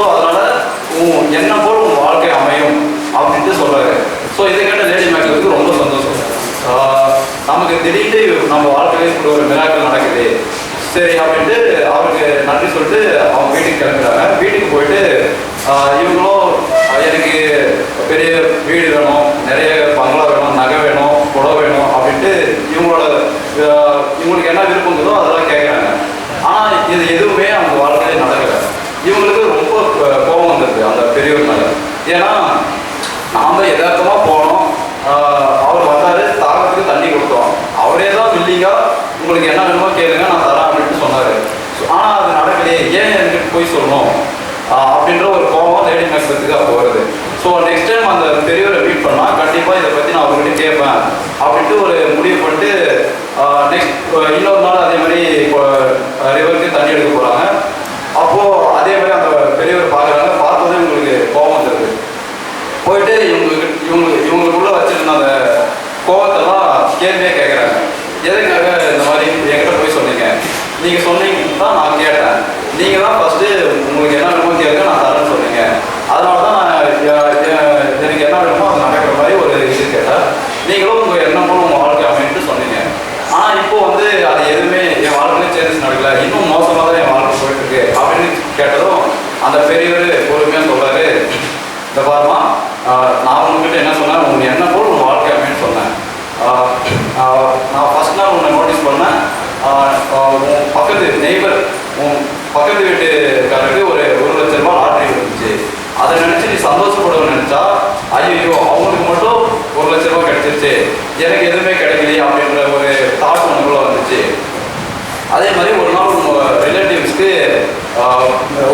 எண்ணம் போல் உங்கள் வாழ்க்கை அமையும் அப்படின்ட்டு சொல்கிறாரு. ஸோ இதை கேட்ட லேடி மேக்ஸ்வெலுக்கு ரொம்ப சந்தோஷம். நமக்கு திடீர்னு நம்ம வாழ்க்கையிலே இப்படி ஒரு மிராக்கள் நடக்குது சரி அப்படின்ட்டு அவருக்கு நன்றி சொல்லிட்டு அவங்க வீட்டுக்கு கிளம்புறாங்க. வீட்டுக்கு போயிட்டு இவங்களும் எனக்கு பெரிய வீடு வேணும், நிறைய பங்களா வேணும், நகை வேணும், புடவை வேணும் அப்படின்ட்டு இவங்களுக்கு என்ன விருப்பங்களோ அதெல்லாம் கேட்குறாங்க. ஆனால் இது எதுவுமே அவங்க வாழ்க்கையிலே நடக்கலை. இவங்களுக்கு ரொம்ப கோபம் வந்தது அந்த பெரியவர் மேலே. ஏன்னா நாம் யதார்த்தமாக போனோம், அவர் வந்தார், தாகத்துக்கு தண்ணி கொடுத்தோம், அவரே தான் வில்லிங்காக உங்களுக்கு என்ன வேணுமோ கேளுங்க நான் தரேன் அப்படின்ட்டு சொன்னார். ஆனால் அது நடக்கலையே, ஏன் என்கிட்ட போய் சொல்லணும் அப்படின்ற ஒரு கோபம் லேடி மேக்ஸ்வெலுக்கு அப்போ வருது. ஸோ நெக்ஸ்ட் டைம் அந்த பெரியவரை மீட் பண்ணால் கண்டிப்பாக இதை பற்றி நான் அவர்கிட்ட கேட்பேன் அப்படின்ட்டு ஒரு முடிவு பண்ணிட்டு நெக்ஸ்ட் இன்னொரு நாள் அதே மாதிரி இப்போ ரிவருக்கு தண்ணி எடுக்க போகிறாங்க. அப்போது அதே மாதிரி அந்த பெரியவர் பார்க்குறாங்க. பார்த்ததே உங்களுக்கு கோபம் வந்துடுது. போயிட்டு இவங்களுக்குள்ள வச்சுருந்த அந்த கோபத்தெல்லாம் கேள்வியே கேட்குறாங்க. எதுக்காக இந்த மாதிரி என்கிட்ட போய் சொன்னீங்க? நீங்கள் சொன்னீங்கன்னு தான் நான் கேட்டேன். நீங்கள் தான் ஃபஸ்ட்டு உங்களுக்கு என்ன வேணுமோ கேட்க நான் தரேன்னு சொன்னீங்க. அதனால தான் நான் எனக்கு என்ன வேணுமோ அது நடக்கிற மாதிரி ஒரு இது கேட்டேன். நீங்களும் உங்கள் எண்ணமும் உங்கள் வாழ்க்கை அமைன்ட்டு சொன்னீங்க. ஆனால் இப்போ வந்து அது எதுவுமே என் வாழ்க்கையிலே சேஞ்சஸ் நடக்கல, இன்னும் மோசமாக தான் என் வாழ்க்கை போயிட்டுருக்கு அப்படின்னு கேட்டதும் அந்த பெரியவர் பொறுமையாக சொல்கிறாரு, இந்த பாருமா நான் உங்ககிட்ட என்ன சொன்னேன், உங்கள் எண்ணம் போல் உங்கள் வாழ்க்கை அமைன்னு சொன்னேன். நான் ஃபஸ்ட் நாள் உன்னை நோட்டீஸ் பண்ணேன், உன் பக்கத்து நெய்பர் உன் பக்கத்து வீட்டுக்காரருக்கு ஒரு 1 லட்ச ரூபாய் லாட்ரி இருந்துச்சு. அதை நினச்சி நீ சந்தோஷப்படுவேன்னு நினச்சா ஐயோ அவங்களுக்கு மட்டும் 1 லட்ச ரூபாய் கிடைச்சிருச்சு, எனக்கு எதுவுமே கிடைக்கலையே அப்படின்ற ஒரு தாட் உனக்குள்ள வந்துச்சு. அதே மாதிரி ஒரு நாள் உங்கள் ரிலேட்டிவ்ஸ்க்கு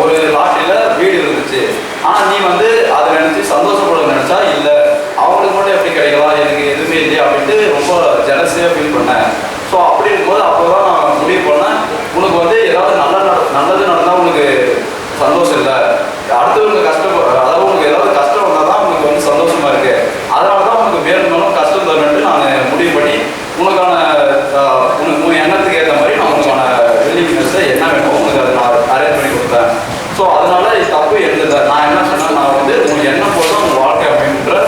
ஒரு லாட்ரியில் வீடு இருந்துச்சு. ஆனால் நீ வந்து அதை நினச்சி சந்தோஷப்படுவேன்னு நினச்சா இல்லை அவங்களுக்கு மட்டும் எப்படி கிடைக்கலாம், எனக்கு எதுவுமே இல்லையா அப்படின்ட்டு ரொம்ப ஜெலஸியாக ஃபீல் பண்ணேன். ஸோ அப்படி இருக்கும்போது அப்போ தான் நான் முடிவு பண்ணேன், உனக்கு வந்து ஏதாவது நல்லது நடந்தால் உனக்கு சந்தோஷம் இல்லை, அடுத்தவங்க அதாவது உனக்கு ஏதாவது கஷ்டம் வந்தால் தான் உனக்கு வந்து சந்தோஷமாக இருக்குது, அதனால தான் உனக்கு மேலும் மேலும் கஷ்டம் தரணுன்ட்டு நான் முடிவு பண்ணி உனக்கான உன் எண்ணத்துக்கு ஏற்ற மாதிரி நான் உனக்கான வில்லிங்னஸை என்ன வேணுமோ உனக்கு அதை நான் அரேஞ்ச் பண்ணி கொடுத்தேன். ஸோ அதனால தப்பு எழுதுல நான் என்ன சொன்னேன், நான் வந்து உங்கள் எண்ணம் போது தான் உங்கள் வாழ்க்கை அப்படின்ற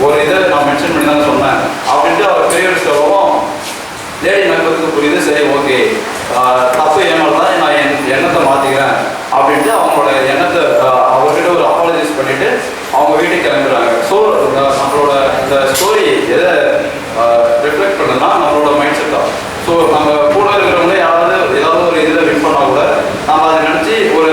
ஒரு இதை நான் மென்ஷன் பண்ணி தான் சொன்னேன் அப்படின்ட்டு அவர் பெரியவர் சொல்லவும் லேடி மேக்ஸ்வெலுக்கு புரியுது. சரி ஓகே தப்பு ஏமால் தான் நான் என் எண்ணத்தை மாற்றிக்கிறேன் அப்படின்ட்டு அவங்களோட எண்ணத்தை அவர்கிட்ட ஒரு அப்பாலஜைஸ் பண்ணிவிட்டு அவங்க வீட்டுக்கு கிளம்புறாங்க. ஸோ நம்மளோட இந்த ஸ்டோரி எதை ரிஃப்ளெக்ட் பண்ணுன்னா நம்மளோட மைண்ட் செட் தான். ஸோ நம்ம கூட இருக்கிறவங்களே ஏதாவது ஒரு இதில் வின் பண்ணால் கூட நம்ம அதை நினச்சி ஒரு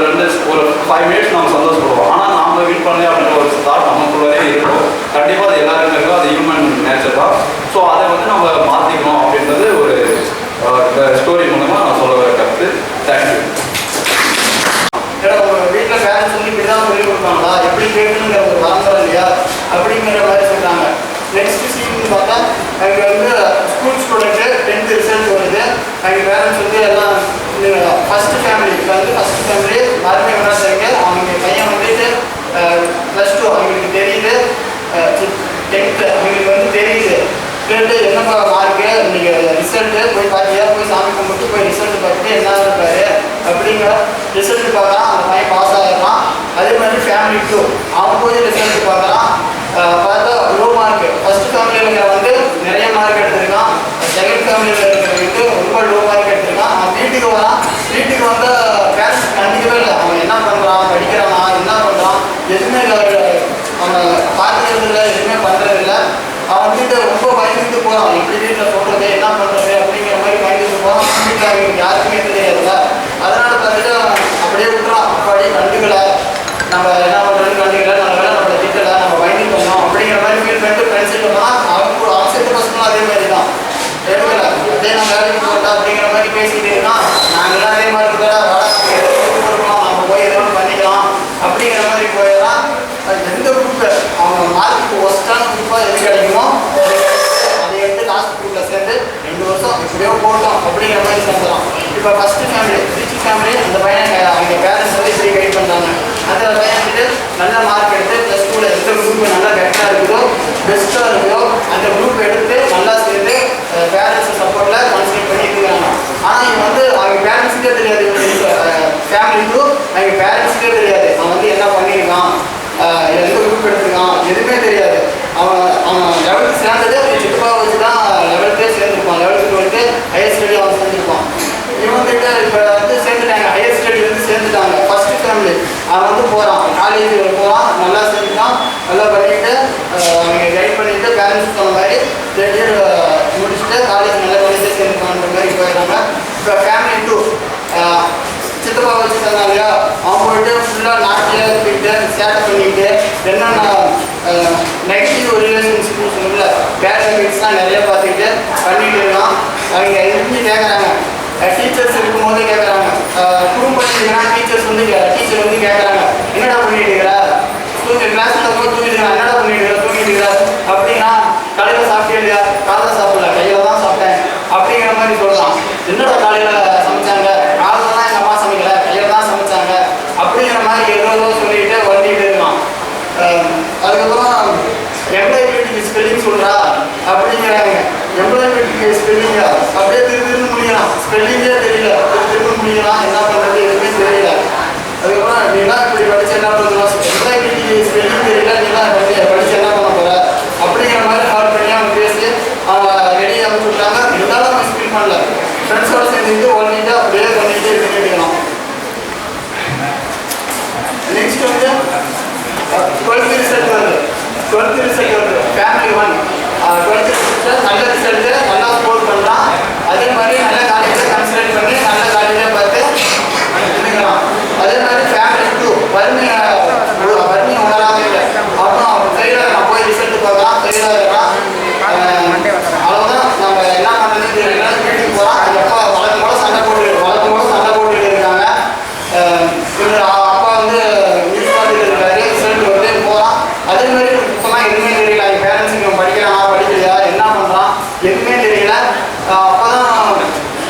5 மினிட்ஸ் நம்ம சந்தோஷப்படுவோம். ஆனால் நாம் வின் பண்ணல அப்படின்ற ஒரு தாட் நமக்குள்ளே இருக்கும். கண்டிப்பாக அது எல்லாருமே இருக்கும், அது ஹியூமன் நேச்சர் தான். ஸோ அதை வந்து நம்ம மாற்றிக்கணும் அப்படின்றது ஒரு ஸ்டோரி மூலமாக நான் சொல்ல வர கருத்து. தேங்க்யூ.
உங்கள் வீட்டில் பேரண்ட்ஸ் வந்து இப்படி தான் சொல்லிக் கொடுப்பாங்களா, எப்படி கேட்கணுங்கிற ஒரு வாசம் இல்லையா அப்படிங்கிற மாதிரி சொல்கிறாங்க. நெக்ஸ்ட் சீன் பார்த்தா அங்கே வந்து ஸ்கூல் ஸ்டூடெண்ட்டு 10th ரிசல்ட் வருது. அங்கே பேரண்ட்ஸ் வந்து எல்லாம் ஃபஸ்ட்டு ஃபேமிலி யாருமே விடாதாங்க. அவங்க பையன் வந்துட்டு +2 அவங்களுக்கு தெரியுது, 10th அவங்களுக்கு வந்து தெரியுது. கேட்டு என்னப்பா மார்க்கு இன்னைக்கு ரிசல்ட்டு போய் பார்த்தியா, போய் சாமி கும்பிட்டு போய் ரிசல்ட் பார்த்துட்டு என்ன இருப்பாரு அப்படிங்கிற ரிசல்ட் பார்க்குறான். அந்த பையன் பாஸ் ஆகிடலாம். அதே மாதிரி ஃபேமிலி 2 அவன் போய் ரிசல்ட் பார்க்குறான். பார்த்தா லோ மார்க். ஃபஸ்ட் ஃபேமிலியில் வந்து நிறைய மார்க் எடுத்திருக்கான், செகண்ட் ஃபேமிலியில் இருக்கிறவங்களுக்கு ரொம்ப லோ மார்க் எடுத்திருக்கான். அவன் வீட்டுக்கு வரான். வீட்டுக்கு வந்து பேரண்ட்ஸ் கண்டிக்கவே இல்லை, அவன் என்ன பண்ணுறான், படிக்கிறானா, என்ன பண்ணுறான், எதுவுமே அவனை பார்த்துக்கிறது இல்லை, எதுவுமே பண்ணுறது இல்லை. அவன் வந்துட்டு ரொம்ப பயந்துட்டு போகிறான், எப்படி வீட்டில் சொல்கிறது, என்ன பண்ணுறது அப்படிங்கிற மாதிரி பயந்துட்டு போகிறான். வீட்டில் அவங்களுக்கு யாருக்குமே தெரியாதுல்ல. அதனால் பார்த்துட்டு அப்படியே விட்டுறான். அப்படியே கண்டுக்கலை, நம்ம என்ன பண்ணுறதுன்னு கண்டுக்கலை, நம்மளை திட்டலை, நம்ம பயந்துட்டு வந்தோம் அப்படிங்கிற மாதிரி ஃபீல் பண்ணிட்டு ஃப்ரெண்ட்ஸுக்கு போனால் அவங்க செட்டு பசங்களும் அதே மாதிரி தான் எடுக்கலை. அதே நம்ம வேலைக்கு போட்டா அப்படிங்கிற மாதிரி பேசிக்கிட்டு இருக்கான். நாங்கள்லாம் அதே மாதிரி இருக்கா, கொடுக்கலாம், நம்ம போய் எதுவும் பண்ணிக்கலாம் அப்படிங்கிற மாதிரி போயிடலாம். எந்த குரூப்பு அவங்க மார்க்கு ஒஸ்ட்டான குரூப்பாக எது கிடைக்குமோ அதை எடுத்து லாஸ்ட் குரூப்பில் சேர்ந்து 2 வருஷம் எப்படியோ போட்டோம் அப்படிங்கிற மாதிரி சேர்ந்துலாம். இப்போ ஃபஸ்ட்டு ஃபேமிலி ஃபேமிலி அந்த பையன் அவங்க பேரண்ட்ஸ் வந்து இப்படி கைட் பண்ணுறாங்க. அந்த பையன் வந்துட்டு நல்ல மார்க் எடுத்து +2ல் எந்த குரூப் நல்லா பெட்டராக இருக்குதோ, பெஸ்ட்டாக இருக்குதோ அந்த குரூப் எடுத்து நல்லா சேர்ந்து பேரண்ட்ஸ் சப்போர்ட்டில் கன்சிடர் பண்ணி இருக்காங்க. ஆனால் இவன் வந்து அவங்க பேரண்ட்ஸுக்கே தெரியாது, ஃபேமிலி 2 அவங்க பேரண்ட்ஸுக்கே தெரியாது அவன் வந்து என்ன பண்ணியிருக்கான், சேர்ந்தது சித்தப்பா வச்சு தான் 11th சேர்ந்துருப்பான். 11th 12th higher study அவன் சேர்ந்துருப்பான். இவங்ககிட்ட இப்போ வந்து சேர்ந்துட்டாங்க, ஹையர் ஸ்டடி வந்து சேர்ந்துட்டாங்க. ஃபர்ஸ்ட் ஃபேமிலி அவன் வந்து போகிறான், காலேஜ் போகிறான், நல்லா சேர்ந்துட்டான், நல்லா பண்ணிட்டு அவங்க கைட் பண்ணிட்டு பேரண்ட்ஸ் சொன்ன மாதிரி 3 year முடிச்சுட்டு காலேஜ் நல்லா பண்ணிட்டு சேர்ந்துட்டான்ற மாதிரி போயிடுறாங்க. இப்போ ஃபேமிலி 2 சித்தப்பா வச்சு சொன்னாங்க இல்லையா, அவன் போயிட்டு ஃபுல்லாக நாட்டில் போயிட்டு சேட்டை பண்ணிட்டு என்னென்ன நெகட்டிவ் ரிலேஷன்ஷிப்னு சொல்லுங்கள பேட் ஹேபிட்ஸ்லாம் நிறைய பார்த்துக்கிட்டு பண்ணிட்டு இருக்கான். அவங்க எதுவுமே கேட்குறாங்க, டீச்சர்ஸ் இருக்கும்போது கேட்குறாங்க, குரூப் பண்ணிட்டுக்கிறான். டீச்சர்ஸ் வந்து டீச்சர் வந்து கேட்குறாங்க, என்னடா பண்ணிட்டு இருக்கிற கிளாஸில் போய் தூங்கிட்டு என்னடா பண்ணிட்டு இருக்கிற தூங்கிட்டு இருக்கிற அப்படின்னா, கடையில் சாப்பிட்டே இல்லையா, காலையில் சாப்பிடல கையில் தான் சாப்பிட்டேன் அப்படிங்கிற மாதிரி சொல்லலாம். என்னடா காலையில் சமைச்சாங்க, காலையிலாம் எங்கள் அம்மா சமைக்கல கையில் தான் சமைச்சாங்க அப்படிங்கிற மாதிரி ஏதோ சொல்லிட்டு வந்துட்டு இருக்கான். அதுக்கப்புறம் எம்ப்ளாயபிலிட்டிக்கு ஸ்பெல்லிங் சொல்கிறா அப்படிங்கிறாங்க. எம்ப்ளாயபிலிட்டிக்கு ஸ்பெல்லிங்கா அப்படியே திரும்ப முடியலாம், ஸ்பெல்லிங்கே தெரியல, திரும்ப முடியலாம், என்ன பண்ணுறது எதுவுமே தெரியல. அதுக்கப்புறம் நீலாம் இப்படி படித்து என்ன பண்ணுறோம், எம்ப்ளாயபிலிட்டிக்கு ஸ்பெல்லிங் தெரியல, நீலாம் படித்து என்ன பண்ண போகிற அப்படிங்கிற மாதிரி கால் பண்ணி அவங்க பேசி அவங்க ரெடி அமைச்சு விட்டாங்க. இருந்தாலும் அவங்க ஸ்பீல் பண்ணல, ஃப்ரெண்ட்ஸோட சேர்ந்துட்டு ஓடிட்டு அப்படியே பண்ணிட்டு பண்ணிக்கலாம். நெக்ஸ்ட் வந்து 12th ரிசல்ட் வருது. 12th ரிசல்ட் வருது ஃபேமிலி 1 12th ரிசல்ட் நல்ல ரிசல்ட்டு, நல்லா ஸ்கோர் பண்ணுறான். அதே மாதிரி நல்ல காலேஜை கன்சிடர் பண்ணி நல்ல காலேஜாக பார்த்து பண்ணிக்கலாம். அதே மாதிரி ஃபேமிலி 2 வறுமை உணராக இல்லை, அப்புறம் ஃபெயிலாக நான் போய் ரிசல்ட் பார்க்கலாம், ஃபெயிலாக இருக்கான். அவ்வளோதான், நம்ம என்ன பண்ணுறது தெரியல, வீட்டுக்கு போகிறான். எப்போ வழக்கம் கூட சண்டை போட்டுட்டு இருக்காங்க. அப்பா வந்து நியூஸ் பார்த்துட்டு இருக்காரு, ரிசல்ட் வந்து போகிறான். அதே மாதிரி இப்போலாம் எதுவுமே தெரியல, என் பேரண்ட்ஸுக்கு இவன் படிக்கிறானா படிக்கலையா என்ன பண்ணுறான் எதுவுமே தெரியல. அப்போ தான்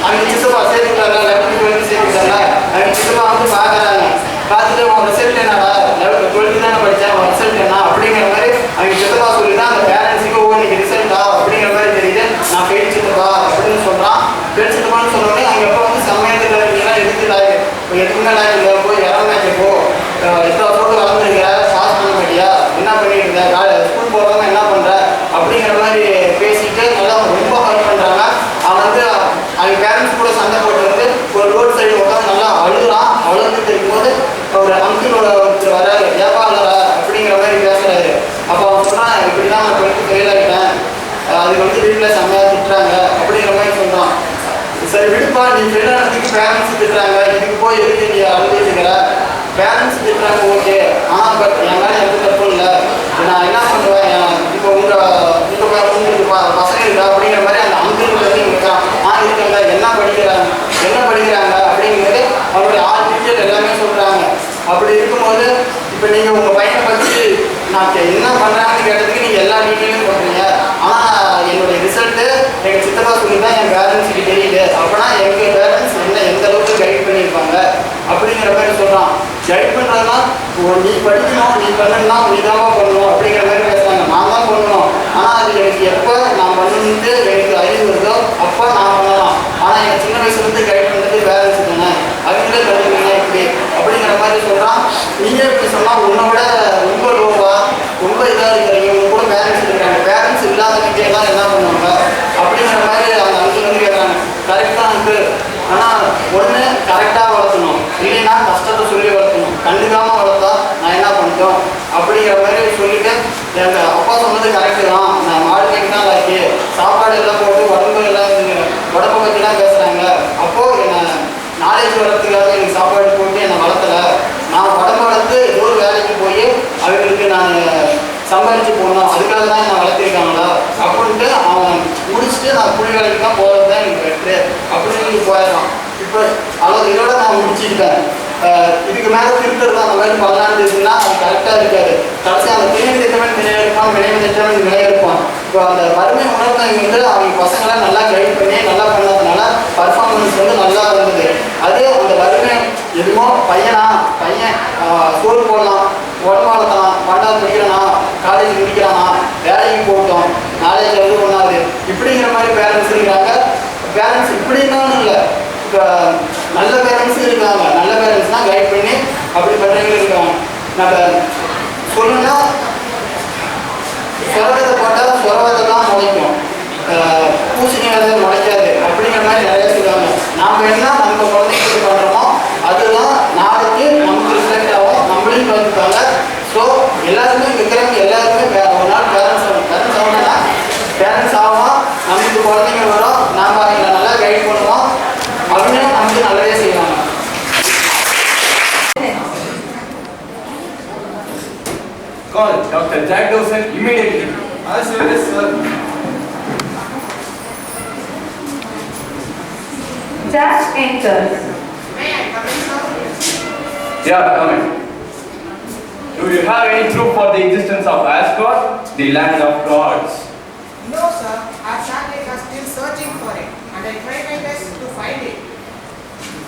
அவங்க சித்தப்பா சேர்த்துக்கிட்டாங்க, 11th 12th சேர்த்துக்கிட்டாங்க. அவங்க சித்தப்பா வந்து பார்க்குறாங்க, பார்த்துட்டு உன் ரிசல்ட் என்னடா 11th 12th தானே படித்தேன், உன் ரிசல்ட் என்ன அப்படிங்கிற மாதிரி அவங்க சித்தப்பா சொல்லி தான் அந்த பேரண்ட்ஸுக்கு இன்னைக்கு ரிசல்ட்டா அப்படிங்கிற மாதிரி தெரியுது. நான் ஃபெயில் சித்தப்பா அப்படின்னு சொல்கிறான். ஃபெயில் சித்தப்பான்னு சொன்னோடனே அவங்க எப்போ வந்து சமயத்தில் இருக்கீங்கன்னா எதுக்குமே லாய் இல்லை, போய் இறந்தாச்சு போ, எத்தனை போட்டு வளர்ந்துருக்கிற, பாஸ் பண்ண மாட்டியா, என்ன பண்ணிட்டு இருந்த, ஸ்கூல் போகிறவங்க என்ன பண்ணுற அப்படிங்கிற மாதிரி பேசிட்டு நல்லா ரொம்ப ஹெல்ப் பண்ணுறாங்க. அவன் வந்து அவங்க பேரண்ட்ஸ் கூட சண்டை போட்டு வந்து ஒரு ரோட் சைடு உட்காந்து நல்லா அழுகுறான். அழுதுட்டு இருக்கும்போது ஒரு அங்கிளோட ஒருத்தர் வராரு, ஏப்பா இல்லை அப்படிங்கிற மாதிரி பேசுறாரு. அப்போ அவன் சொல்கிறான், இப்படி தான் நான் 12th ஃபெயில் ஆகிட்டேன், அதுக்கு வந்து வீட்டில் செம்மையாக திட்டுறாங்க அப்படிங்கிற மாதிரி சொல்கிறான். சரி விடுப்பா, நீ ஃபெயில் ஆனதுக்கு பேரண்ட்ஸ் திட்டுறாங்க, இதுக்கு போய் எதுக்கு நீ அழுதுட்டுக்கிற, பேரண்ட்ஸ் திட்டுறாங்க ஓகே, ஆனால் பட் என் மேலே எந்த தப்பும் இல்லை, நான் என்ன பண்ணுவேன், இப்போ உங்களுக்கு பசங்க இருக்கா அப்படிங்கிற மாதிரி அந்த அங்கிள் வந்து இருக்கான். இருக்காங்க, என்ன படிக்கிறாங்க அப்படிங்கிறது அவருடைய ஆள் டீச்சர் எல்லாமே சொல்கிறாங்க. அப்படி இருக்கும்போது இப்போ நீங்கள் உங்கள் பையனை பற்றி நான் என்ன பண்ணுறாங்கன்னு கேட்டதுக்கு நீங்கள் எல்லா டீட்டெயிலும் சொல்கிறீங்க. ஆனால் என்னுடைய ரிசல்ட்டு எங்கள் சித்தப்பா சொல்லி தான் என் பேரண்ட்ஸுக்கு தெரியுது. அப்படின்னா எங்கள் பேரண்ட்ஸ் எந்த அளவுக்கு கைட் பண்ணியிருப்பாங்க அப்படிங்கிற மாதிரி சொல்கிறான். கைட் பண்ணுறதுனா நீ படிக்கணும், நீ பண்ணணும்னா நீ தான் பண்ணணும் அப்படிங்கிற மாதிரி பேசுகிறாங்க. நான் தான் பண்ணணும், ஆனால் அது எனக்கு எப்போ நான் பண்ணணுன்ட்டு எனக்கு அறிவு வருதோ அப்போ நான் பண்ணலாம். ஆனால் எனக்கு சின்ன வயசுலேருந்து கைட் பண்ணுறது பேரண்ட்ஸ் தானே, அவங்களே கற்றுக்கீங்க இப்படி அப்படிங்கிற மாதிரி சொல்கிறான். நீங்கள் இப்படி சொன்னால் உன்னை விட ரொம்ப லோவாக ரொம்ப இதாக இருக்கிறீங்க, உங்க கூட பேரண்ட்ஸ் இருக்காங்க, பேரண்ட்ஸ் இல்லாதவங்க எல்லாம் என்ன பண்ணுவாங்க அப்படிங்கிற மாதிரி அந்த அங்கிள் வந்து கேட்குறாங்க. கரெக்டாக அங்கிள், ஆனால் ஒன்று கரெக்டாக வளர்த்தணும், இல்லைன்னா கஷ்டத்தை சொல்லி வளர்த்தணும், கண்டுக்காமல் வளர்த்தா நான் என்ன பண்ணிட்டோம் அப்படிங்கிற மாதிரி சொல்லிட்டு எங்கள் அப்பா சொன்னது கரெக்டு தான், நான் வாழ்க்கைக்கு தான் லாக்கி, சாப்பாடு எல்லாம் போட்டு உடம்பு பற்றிலாம் பேசுகிறாங்க. அப்போது என்னை நாலேஜ் வளர்த்துக்காக எனக்கு சாப்பாடு போட்டு என்னை வளர்த்தலை, நான் உடம்பு வளர்த்து ஏதோ ஒரு வேலைக்கு போய் அவங்களுக்கு நான் சம்பாதிச்சு போடணும், அதுக்காக தான் என்னை வளர்த்திருக்காங்களா அப்படின்ட்டு அவன் முடிச்சுட்டு நான் கூலி வேலைக்கு தான் போகிறது தான் எனக்கு பெட்ரு அப்படின்னு போயிடலாம். இப்போ அதாவது இதோட நான் முடிச்சுக்கிட்டேன். இதுக்கு மேலே திருத்தறது அந்த மாதிரி பண்ணலான்னு இருக்குன்னா அது கரெக்டாக இருக்காது. கடைசி அந்த திணை திட்டமே இருப்பான், விளைவு திட்டமே இருப்பான். இப்போ அந்த வறுமை உணர்ந்தவங்க வந்து அவங்க பசங்களாம் நல்லா கைட் பண்ணி நல்லா பண்ணதுனால பர்ஃபார்மன்ஸ் வந்து நல்லா இருந்தது. அதே அந்த வறுமை எதுமோ பையன் ஸ்கூல் போடலாம், உடம்பு வளர்த்தலாம், 12th படிக்கிறானா, காலேஜ் முடிக்கிறானா, வேலைக்கு போட்டோம், நாலேஜ் வந்து ஒன்றாது இப்படிங்கிற மாதிரி பேரண்ட்ஸ் இருக்கிறாங்க. பேரண்ட்ஸ் இப்படின்னாலும் இல்லை, இப்போ நல்ல பேரண்ட்ஸும் இருக்காங்க. நல்ல பேரண்ட்ஸ் தான் கைட் பண்ணி அப்படி பண்ணுறவங்களும் இருக்காங்க. நம்ம சொல்லணும்னா சொரகத்தை போட்டால் சொரகத்தை தான் என்ன நம்ம குழந்தைங்களுக்கு பண்ணுறோமோ அதுதான் நாளைக்கு நமக்கு ரிஃப்ளெக்ட் ஆகும், நம்மளையும் கற்றுப்பாங்க. ஸோ எல்லாருமே இங்கே இருக்கிறவங்க எல்லாருமே ஒரு நாள் பேரண்ட்ஸ் ஆகும். பேரண்ட்ஸ் ஆகும், நமக்கு குழந்தைங்க வரும், நாம் அவங்களை நல்லா கைட் பண்ணுவோம், அவங்க நமக்கு நல்லதே செய்வாங்க.
Call Dr. Jack Dawson immediately. Yes, sir.
Jack enters.
Yeah, come in. Do you have any proof for the existence of Asgard, the land of gods?
No, sir. Our scientists are still searching for it, and I tried my best to find it.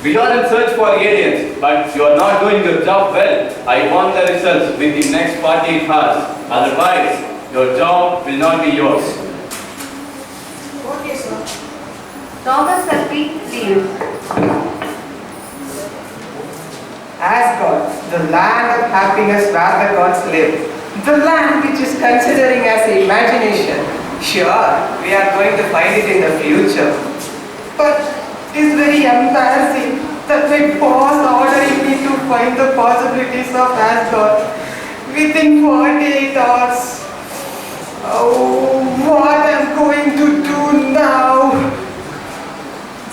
We don't search for aliens, but you are not doing your job well. I want the results within next 48 hours. Otherwise, your job will not be yours.
Okay, sir.
Thomas Selby leaves.
Asgard, the land of happiness where the gods live. The land which is considering as imagination. Sure, we are going to find it in the future. But it's very embarrassing that my boss ordering me to find the possibilities of Asgard within 48 hours. Oh, what I'm going to do now?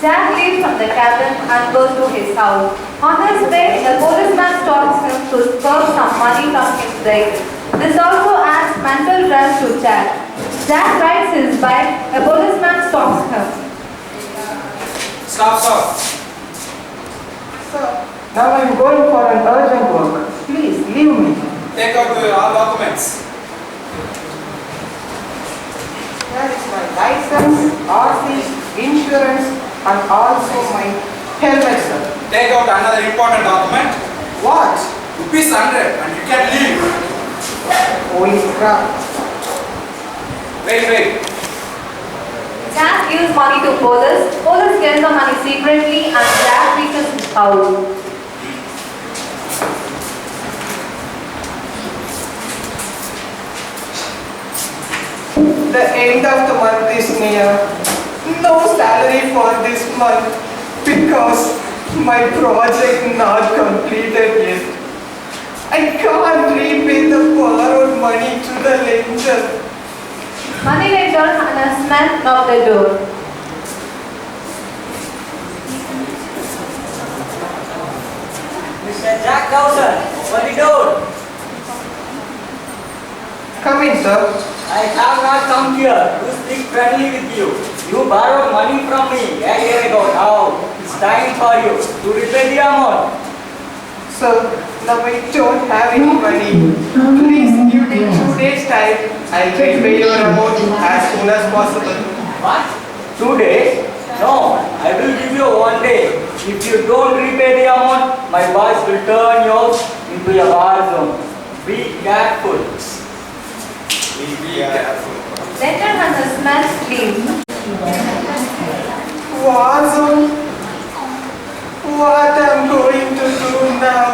Jack leaves from the cabin and goes to his house. On his way, the policeman stops him to spur some money from his bike. This also adds mental stress to Jack. Jack rides his bike. A policeman stops him.
Stop, stop.
Sir, now I'm going for an urgent work. Please, leave me.
Take out all documents.
Here is my license, RC, insurance, and also my helmet, sir.
Take out another important document.
What?
₹100 and you can leave.
Holy crap.
Wait.
Jack gives money to police. Police gets the money secretly and Jack reaches his house.
The end of the month is near. No salary for this month because my project not completed yet. I can't repay the borrowed money to the lender.
Money lender and a man knock the door.
Mr. Jack Dawson, open the door.
Come in, sir.
I have not come here to speak friendly with you. You borrowed money from me a year ago. Now it's time for you to repay the amount.
Sir, now I don't have any money. Please give me 2 days time. I'll repay your amount as soon as possible.
What? 2 days? No, I will give you 1 day. If you don't repay the amount, my boys will turn you into a war zone. Be careful.
Be careful.
Lender and his man leave.
Warzone? What I'm going to do now?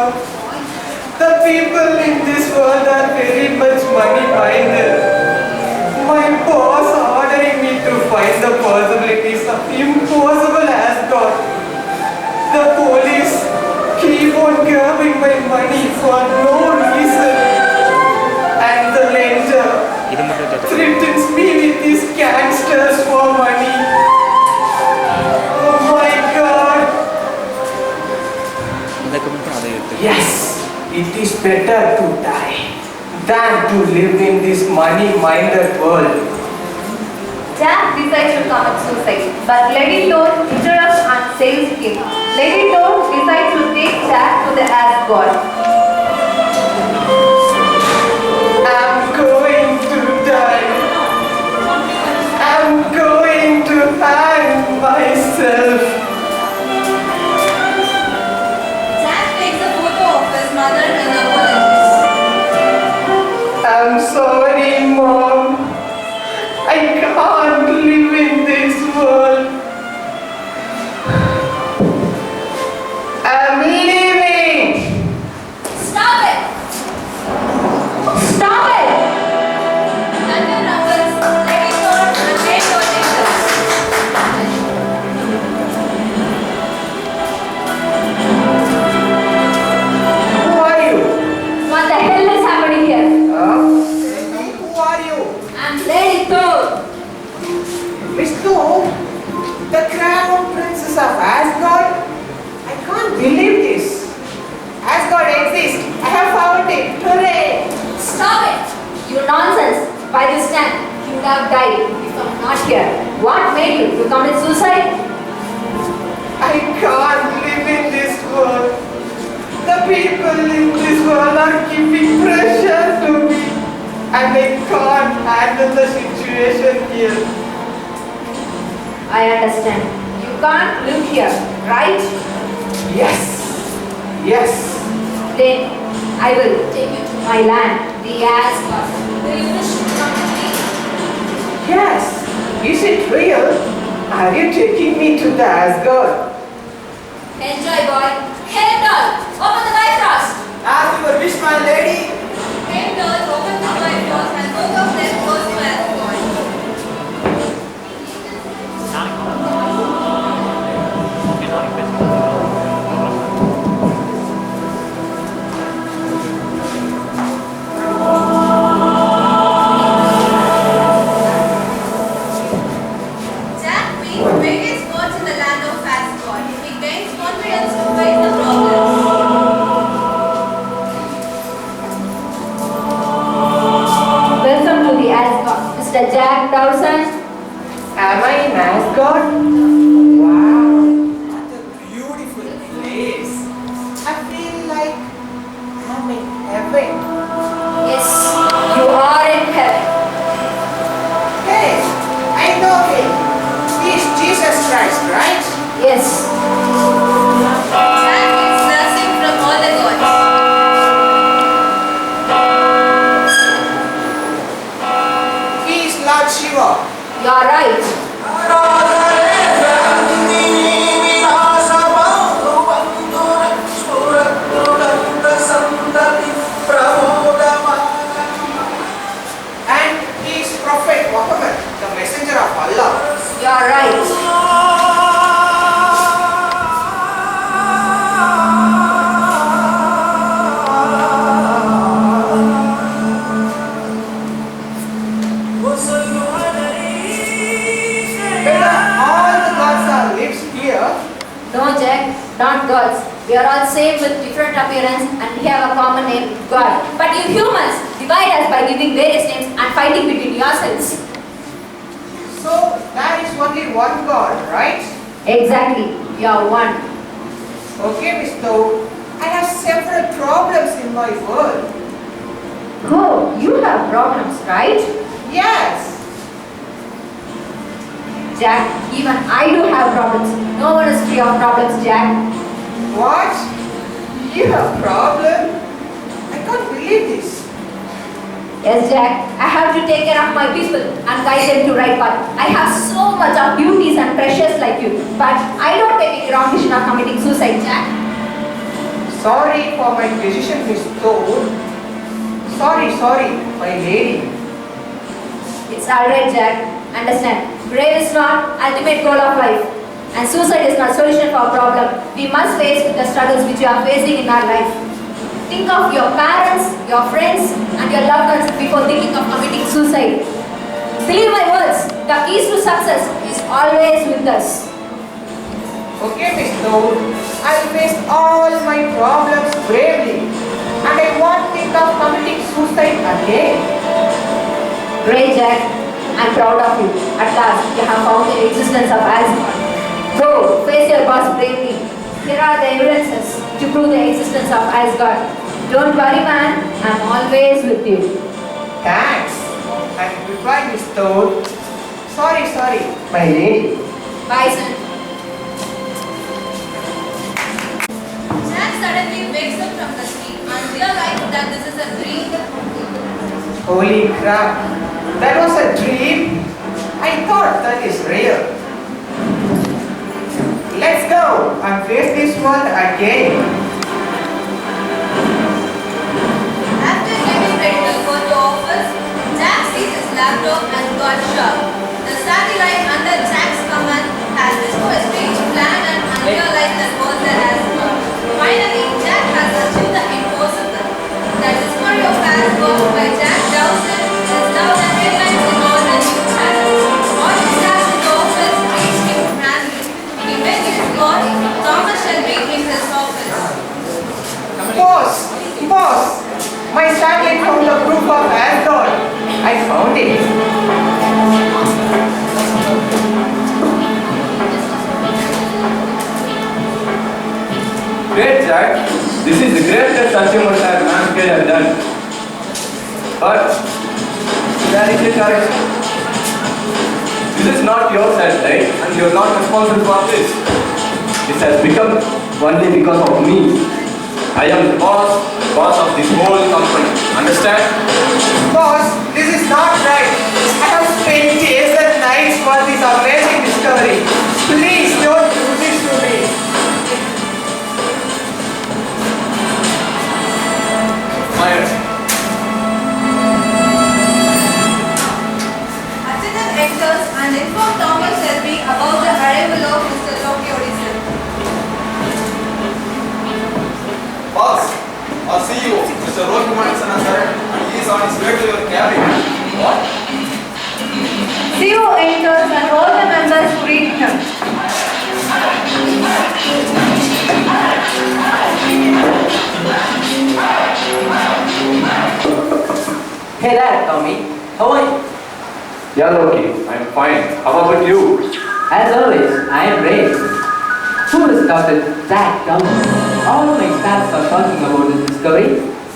The people in this world are very much money-minded. My boss ordering me to find the possibilities of impossible Asgard. The police keep on grabbing my money for no reason. And the lender threatens me with these gangsters for money. Oh my God! Yes, it is better to die than to live in this money-minded world.
Jack decides to commit suicide, but Lady Toad interrupts and saves him. Lady Toad decides to take Jack to the Asgard.
I'm going to die. I'm going to hang myself.
Jack takes a photo of his mother and apologizes.
I'm sorry, Mom. I can't live in this world. I'm leaving.
Stop it! Stop it! Thunder rumbles, Lady Toad and Lady Toad enters. commit suicide?
I can't live in this world. The people in this world are giving pressure to me, and I can't handle the situation here.
I understand. You can't live here, right?
Yes. Yes.
Then I will take you to my land, the Asgard.
Do you wish to come with me?
Yes. Is it real? Are you taking me to the Asgard?
Enjoy, boy. Heimdall, open the Bifrost.
As your wish, my lady.
Heimdall, open the Bifrost and both of them goes to Asgard. Jack meets various gods in the land of Asgard. He gains confidence to face the problems.
Welcome to the Asgard, Mr. Jack Dawson.
Am I in Asgard? Wow. What a beautiful place. I feel like I'm in heaven.
Yes, you are in heaven.
Hey, I know him. He's Jesus Christ, right?
Yes.
Jack gets blessing from all the gods.
He is Lord Shiva.
You are right.
And he is Prophet Muhammad, the messenger of Allah.
You are right.
Whether all the gods are lives here,
No, Jack, not gods. We are all same with different appearance and we have a common name, God. But you humans divide us by giving various names and fighting between yourselves.
so there is only one God, right?
Exactly. You are one.
Okay, Miss Toad. I have several problems in my world.
Oh, you have problems, right?
Yes.
Jack, even I do have problems. No one is free of problems, Jack.
What? You have problem? I can't believe this.
Yes, Jack, I have to take care of my people and guide them to right path. I have so much of beauties and precious like you, but I don't take a wrong decision of committing suicide, Jack.
Sorry for my decision, Miss Toad. Sorry, my lady.
It's alright, Jack. Understand, grave is not ultimate goal of life, and suicide is not solution for a problem we must face with the struggles which we are facing in our life. Think of your parents, your friends, and your loved ones before thinking of committing suicide. Believe my words, the keys to success is always with us.
Okay, Miss Toad. I'll face all my problems bravely, and I won't think of committing suicide again.
Great, Jack. I'm proud of you. At last, you have found the existence of Asgard. Go, face your boss bravely. Here are the evidences to prove the existence of Asgard. Don't worry, man. I'm always with you.
Thanks. And goodbye, Miss Toad. Sorry, my lady.
Bye, son.
Jack suddenly wakes up from the sleep and realizes that this is a dream.
Holy crap. That was a dream. I thought that is real. Let's go and face this world again.
After getting ready to go to office, Jack sees his laptop and got shocked. The satellite under Jack's command has discovered a strange plan and unrealized that was the Asgard. Finally, Jack has achieved the impossible. The discovery of Asgard by Jack Dawson is now the headlines in all the news channels. All the staff in the office reached him randomly. He begged his God, Thomas Shelby in his office.
Boss, my satellite found the proof of Asgard. I found it.
great, Jack. This is the greatest achievement that mankind has done. But there is a correction. This is not your satellite and you are not responsible for this. This has become only because of me. I am the boss of this whole company. Understand?
Boss, this is not right. I have spent days and nights for this amazing discovery. Please don't do this to me.
Fire.
Attendant enters and informs Thomas Shelby about the arrival of Mr. Loki Odison.
Boss, our CEO, Mr. Rohit Manson, and he is on his way to your cabin. What?
CEO enters and all the members greet him.
Hey there, Tommy. How are you?
Yeah, Loki. I'm fine. How about you?
As always, I am great. Who is Dr. Jack Thomas? All my staffs are talking about this discovery.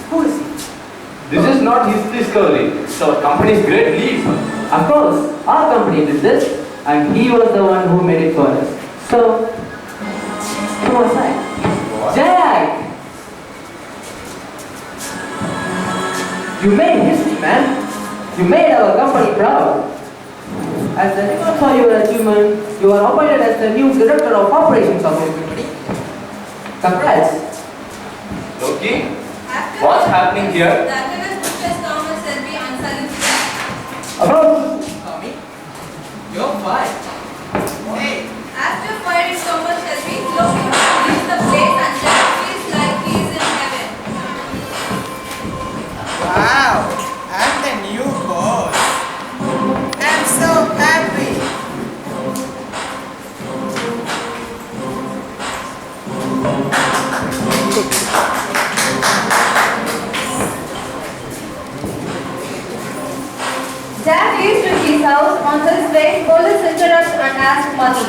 Who is he?
This is not his discovery. It's our company's great leap.
Of course, our company did this, and he was the one who made it for us. So, who was I? Jack! You made history, man. You made our company proud. As the reward for your achievement, you are appointed as the new director of operations of your company. Congrats.
Loki, what's happening here?
The attendant pushes Thomas Shelby and salutes Jack.
About
Tommy, you're fine. Hey,
After firing Thomas Shelby, Loki leaves the place and Jack feels like he is in heaven.
wow, I'm the new boss. I'm so happy.
Jack leaves to his house. On his way, police interrupt and ask money.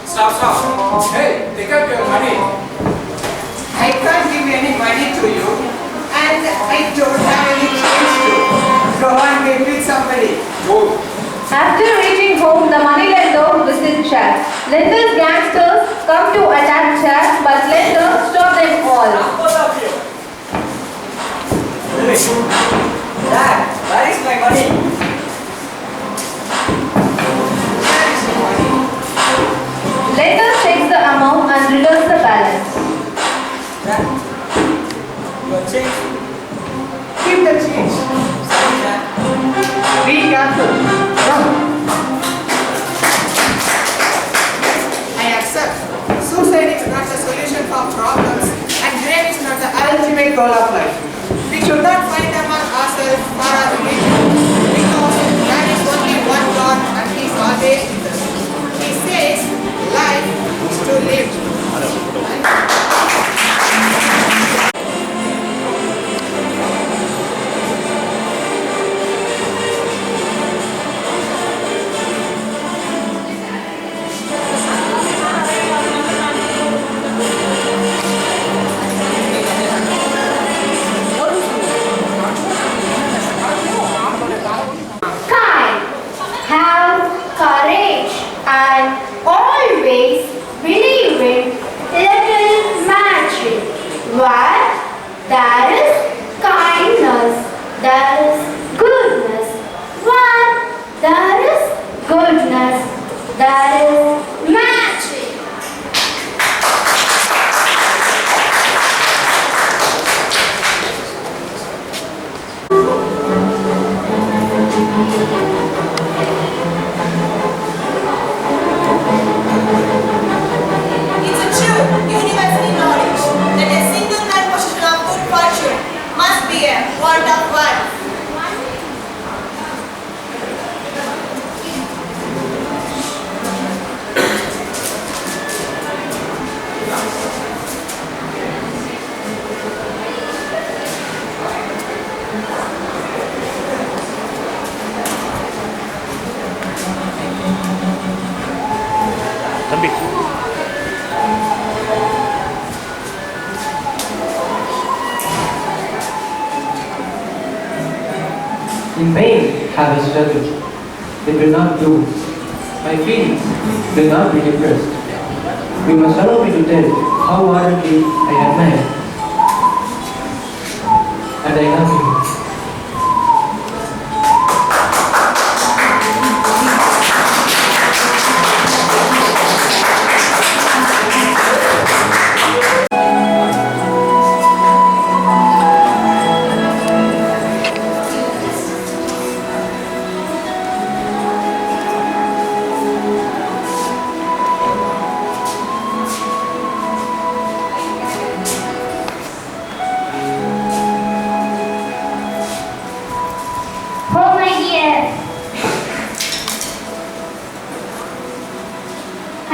Stop. Hey, take up your money.
I can't give any money to you, and I don't have any change to. Go and get with somebody.
Go.
After reaching home, the moneylender visits Jack. Lender's gangsters come to attack Jack, but Lender stops them all.
Jack, where is my money?
Where is your money?
Lender checks the amount and returns the balance.
Jack, your change.
Keep the change.
Sorry, Jack.
Be careful. Come. I accept. Suicide is not the solution for problems, and grave is not the ultimate goal of life. We should not fight among ourselves for our religion, because there is only one God and He is always with us. He says, life is to live.
Kind, have courage, and always believe in little magic. Where there is kindness, there is goodness. Where there is goodness, there is magic.
It's a true universal knowledge that a single man possession of good fortune must be a want of wealth.
In vain have I struggled. It will not do. My feelings will not be depressed. You must allow me to tell how ardently I admire and I love you.
Oh my dear,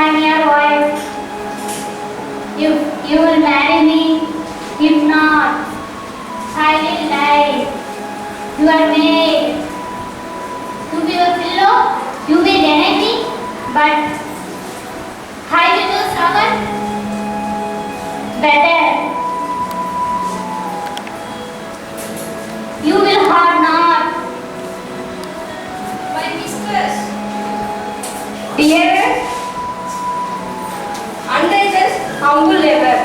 I'm your wife. You will marry me. If not, I will die. You are made to be a pillow. You may deny me, but I will do struggle better. You will hurt not.
My mistress,
Dear,
unrighteous, humble labor.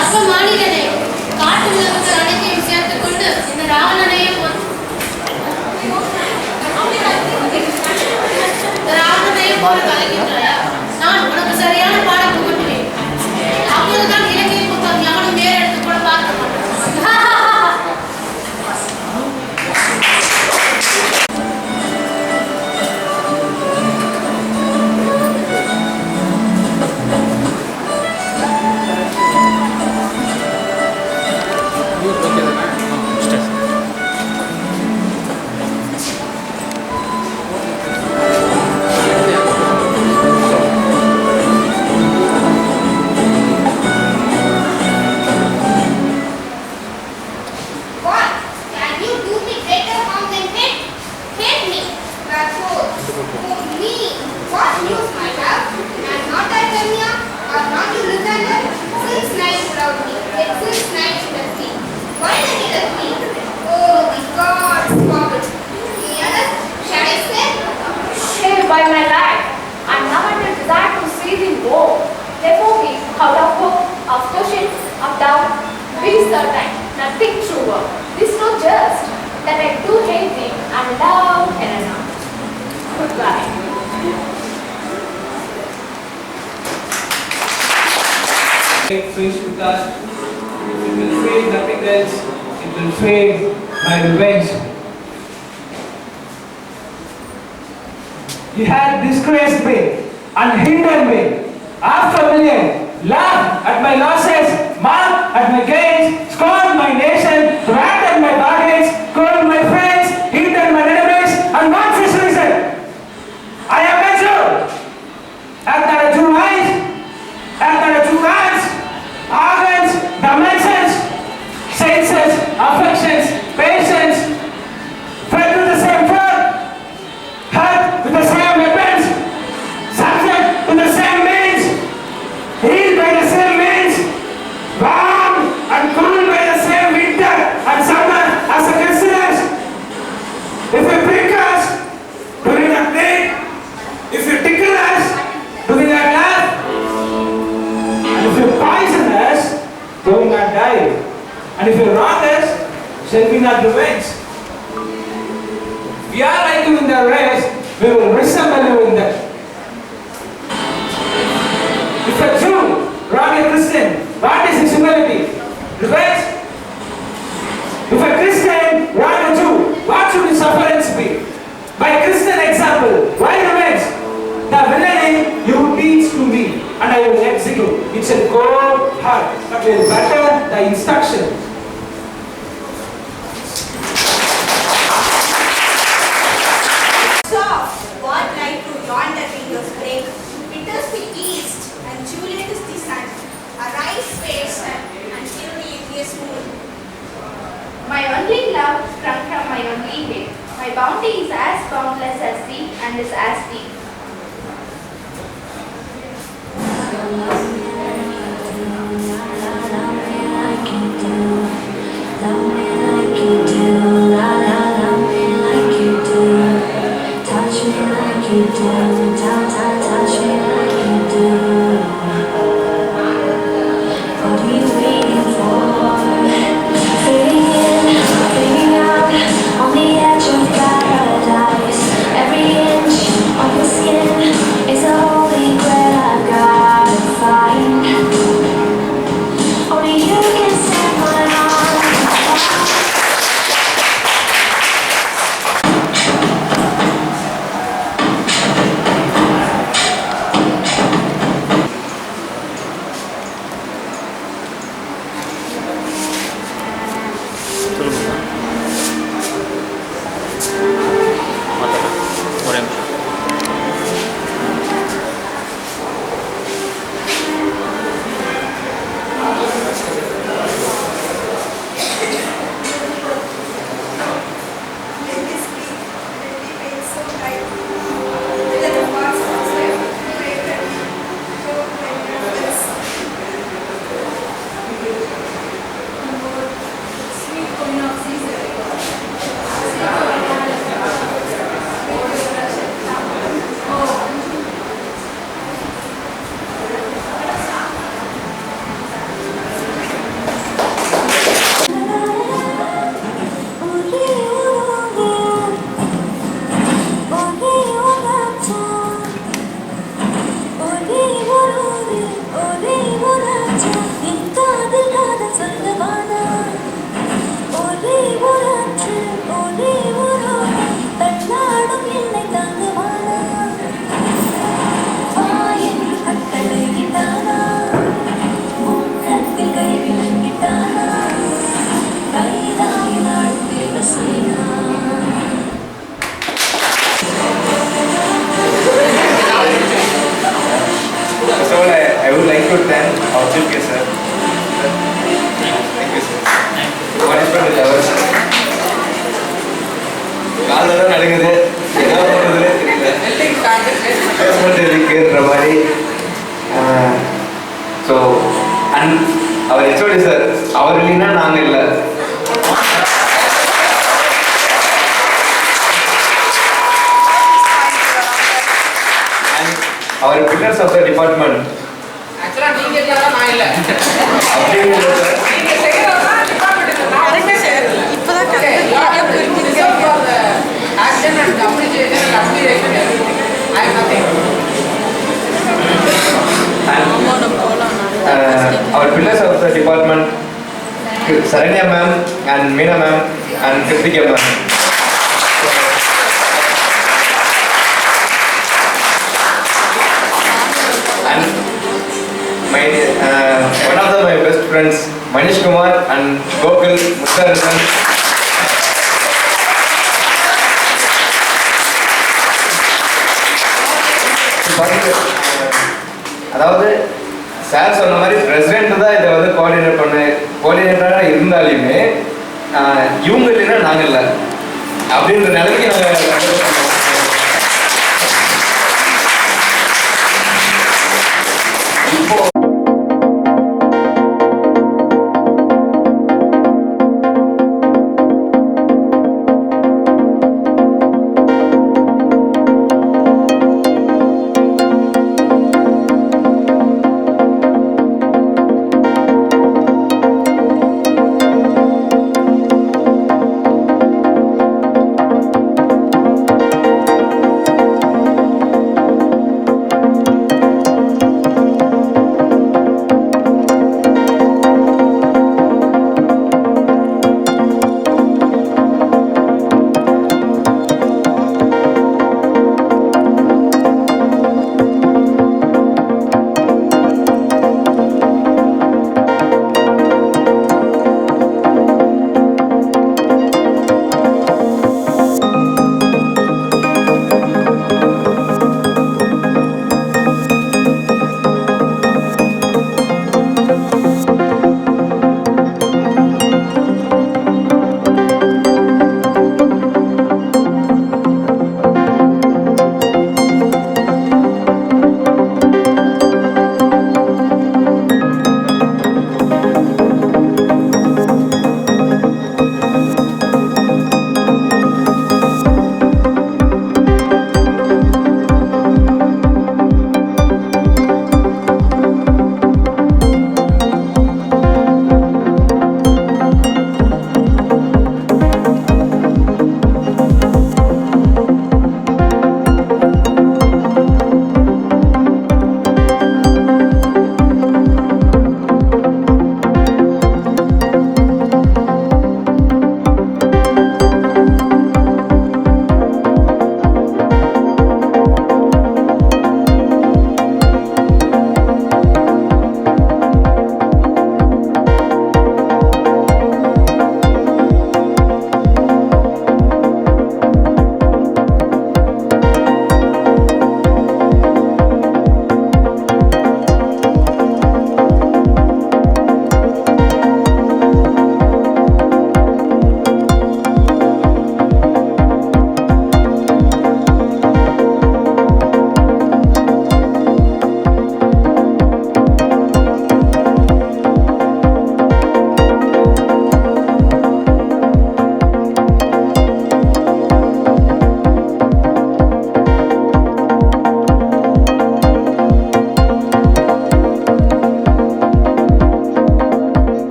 அப்ப மாநிலனே காட்டு விலங்குகள் அனைத்தையும் சேர்த்துக் கொண்டு இந்த ராவணனையும் போல கலைக்கின்றாயா? நான் உனக்கு சரியான பாடம் புகட்டுவேன். அப்போதுதான் இலங்கையை புத்தகம் எவனும் வேறு எடுத்து கூட பார்க்க மாட்டான். What? Can you do me greater harm than hate me? Therefore, for me, what news, my love? And not I Kanya, or not you Lysander? Since night without me, yet since night without me. Why did he left me? Oh, the gods forbid. Yes, shall I say?
Saved by my life, and now I desire to see thee go. Therefore, be out of hope, of question, of doubt, be certain, nothing truer. This no just, that I do hate thee, and love Helena. Goodbye.
Fish with us. It will fade nothing else. It will fade my revenge. You had disgraced me and hindered me. After a million, laughed at my losses, mocked at my gains, scorned my nation, racked at my bargains, called my friends, hindered my enemies, and what's his reason? I am measured. And there are two eyes, and there are two hands, organs, dimensions, senses, affections, patience, fed with the same food, hurt with the same weapons, subject to the same means, healed by the same means, warm and cooled by the same winter and summer as a Christians. If you prick us, do we not bleed? If you tickle us, do we not laugh? And if you poison us, do we not die? And if you wrong us, shall we not revenge? We are like you in the race, we will resemble you in that. If a Jew wrong a Christian, what is his humility? Revenge? If a Christian wrong a Jew, what should his sufferance be? By Christian example, why revenge? The villainy you teach to me, and I will execute. It shall go hard, but will better the instruction.
as boundless as sea and is as deep.
Our pillars of the department.
Actually, you are not here. Action and appreciation and admiration, everything. I have nothing.
Our pillars of the department, Saranya ma'am and Meena ma'am and Kritika ma'am. And my one of my best friends, Manish Kumar and Gokul Muttaranjan. அதாவது sir சொன்ன மாதிரி president தான் இதை வந்து கோஆர்டினேட்டராக இருந்தாலுமே இவங்க இல்லைன்னா நாங்கள் இல்லை அப்படின்ற நிலைமைக்கு நாங்கள்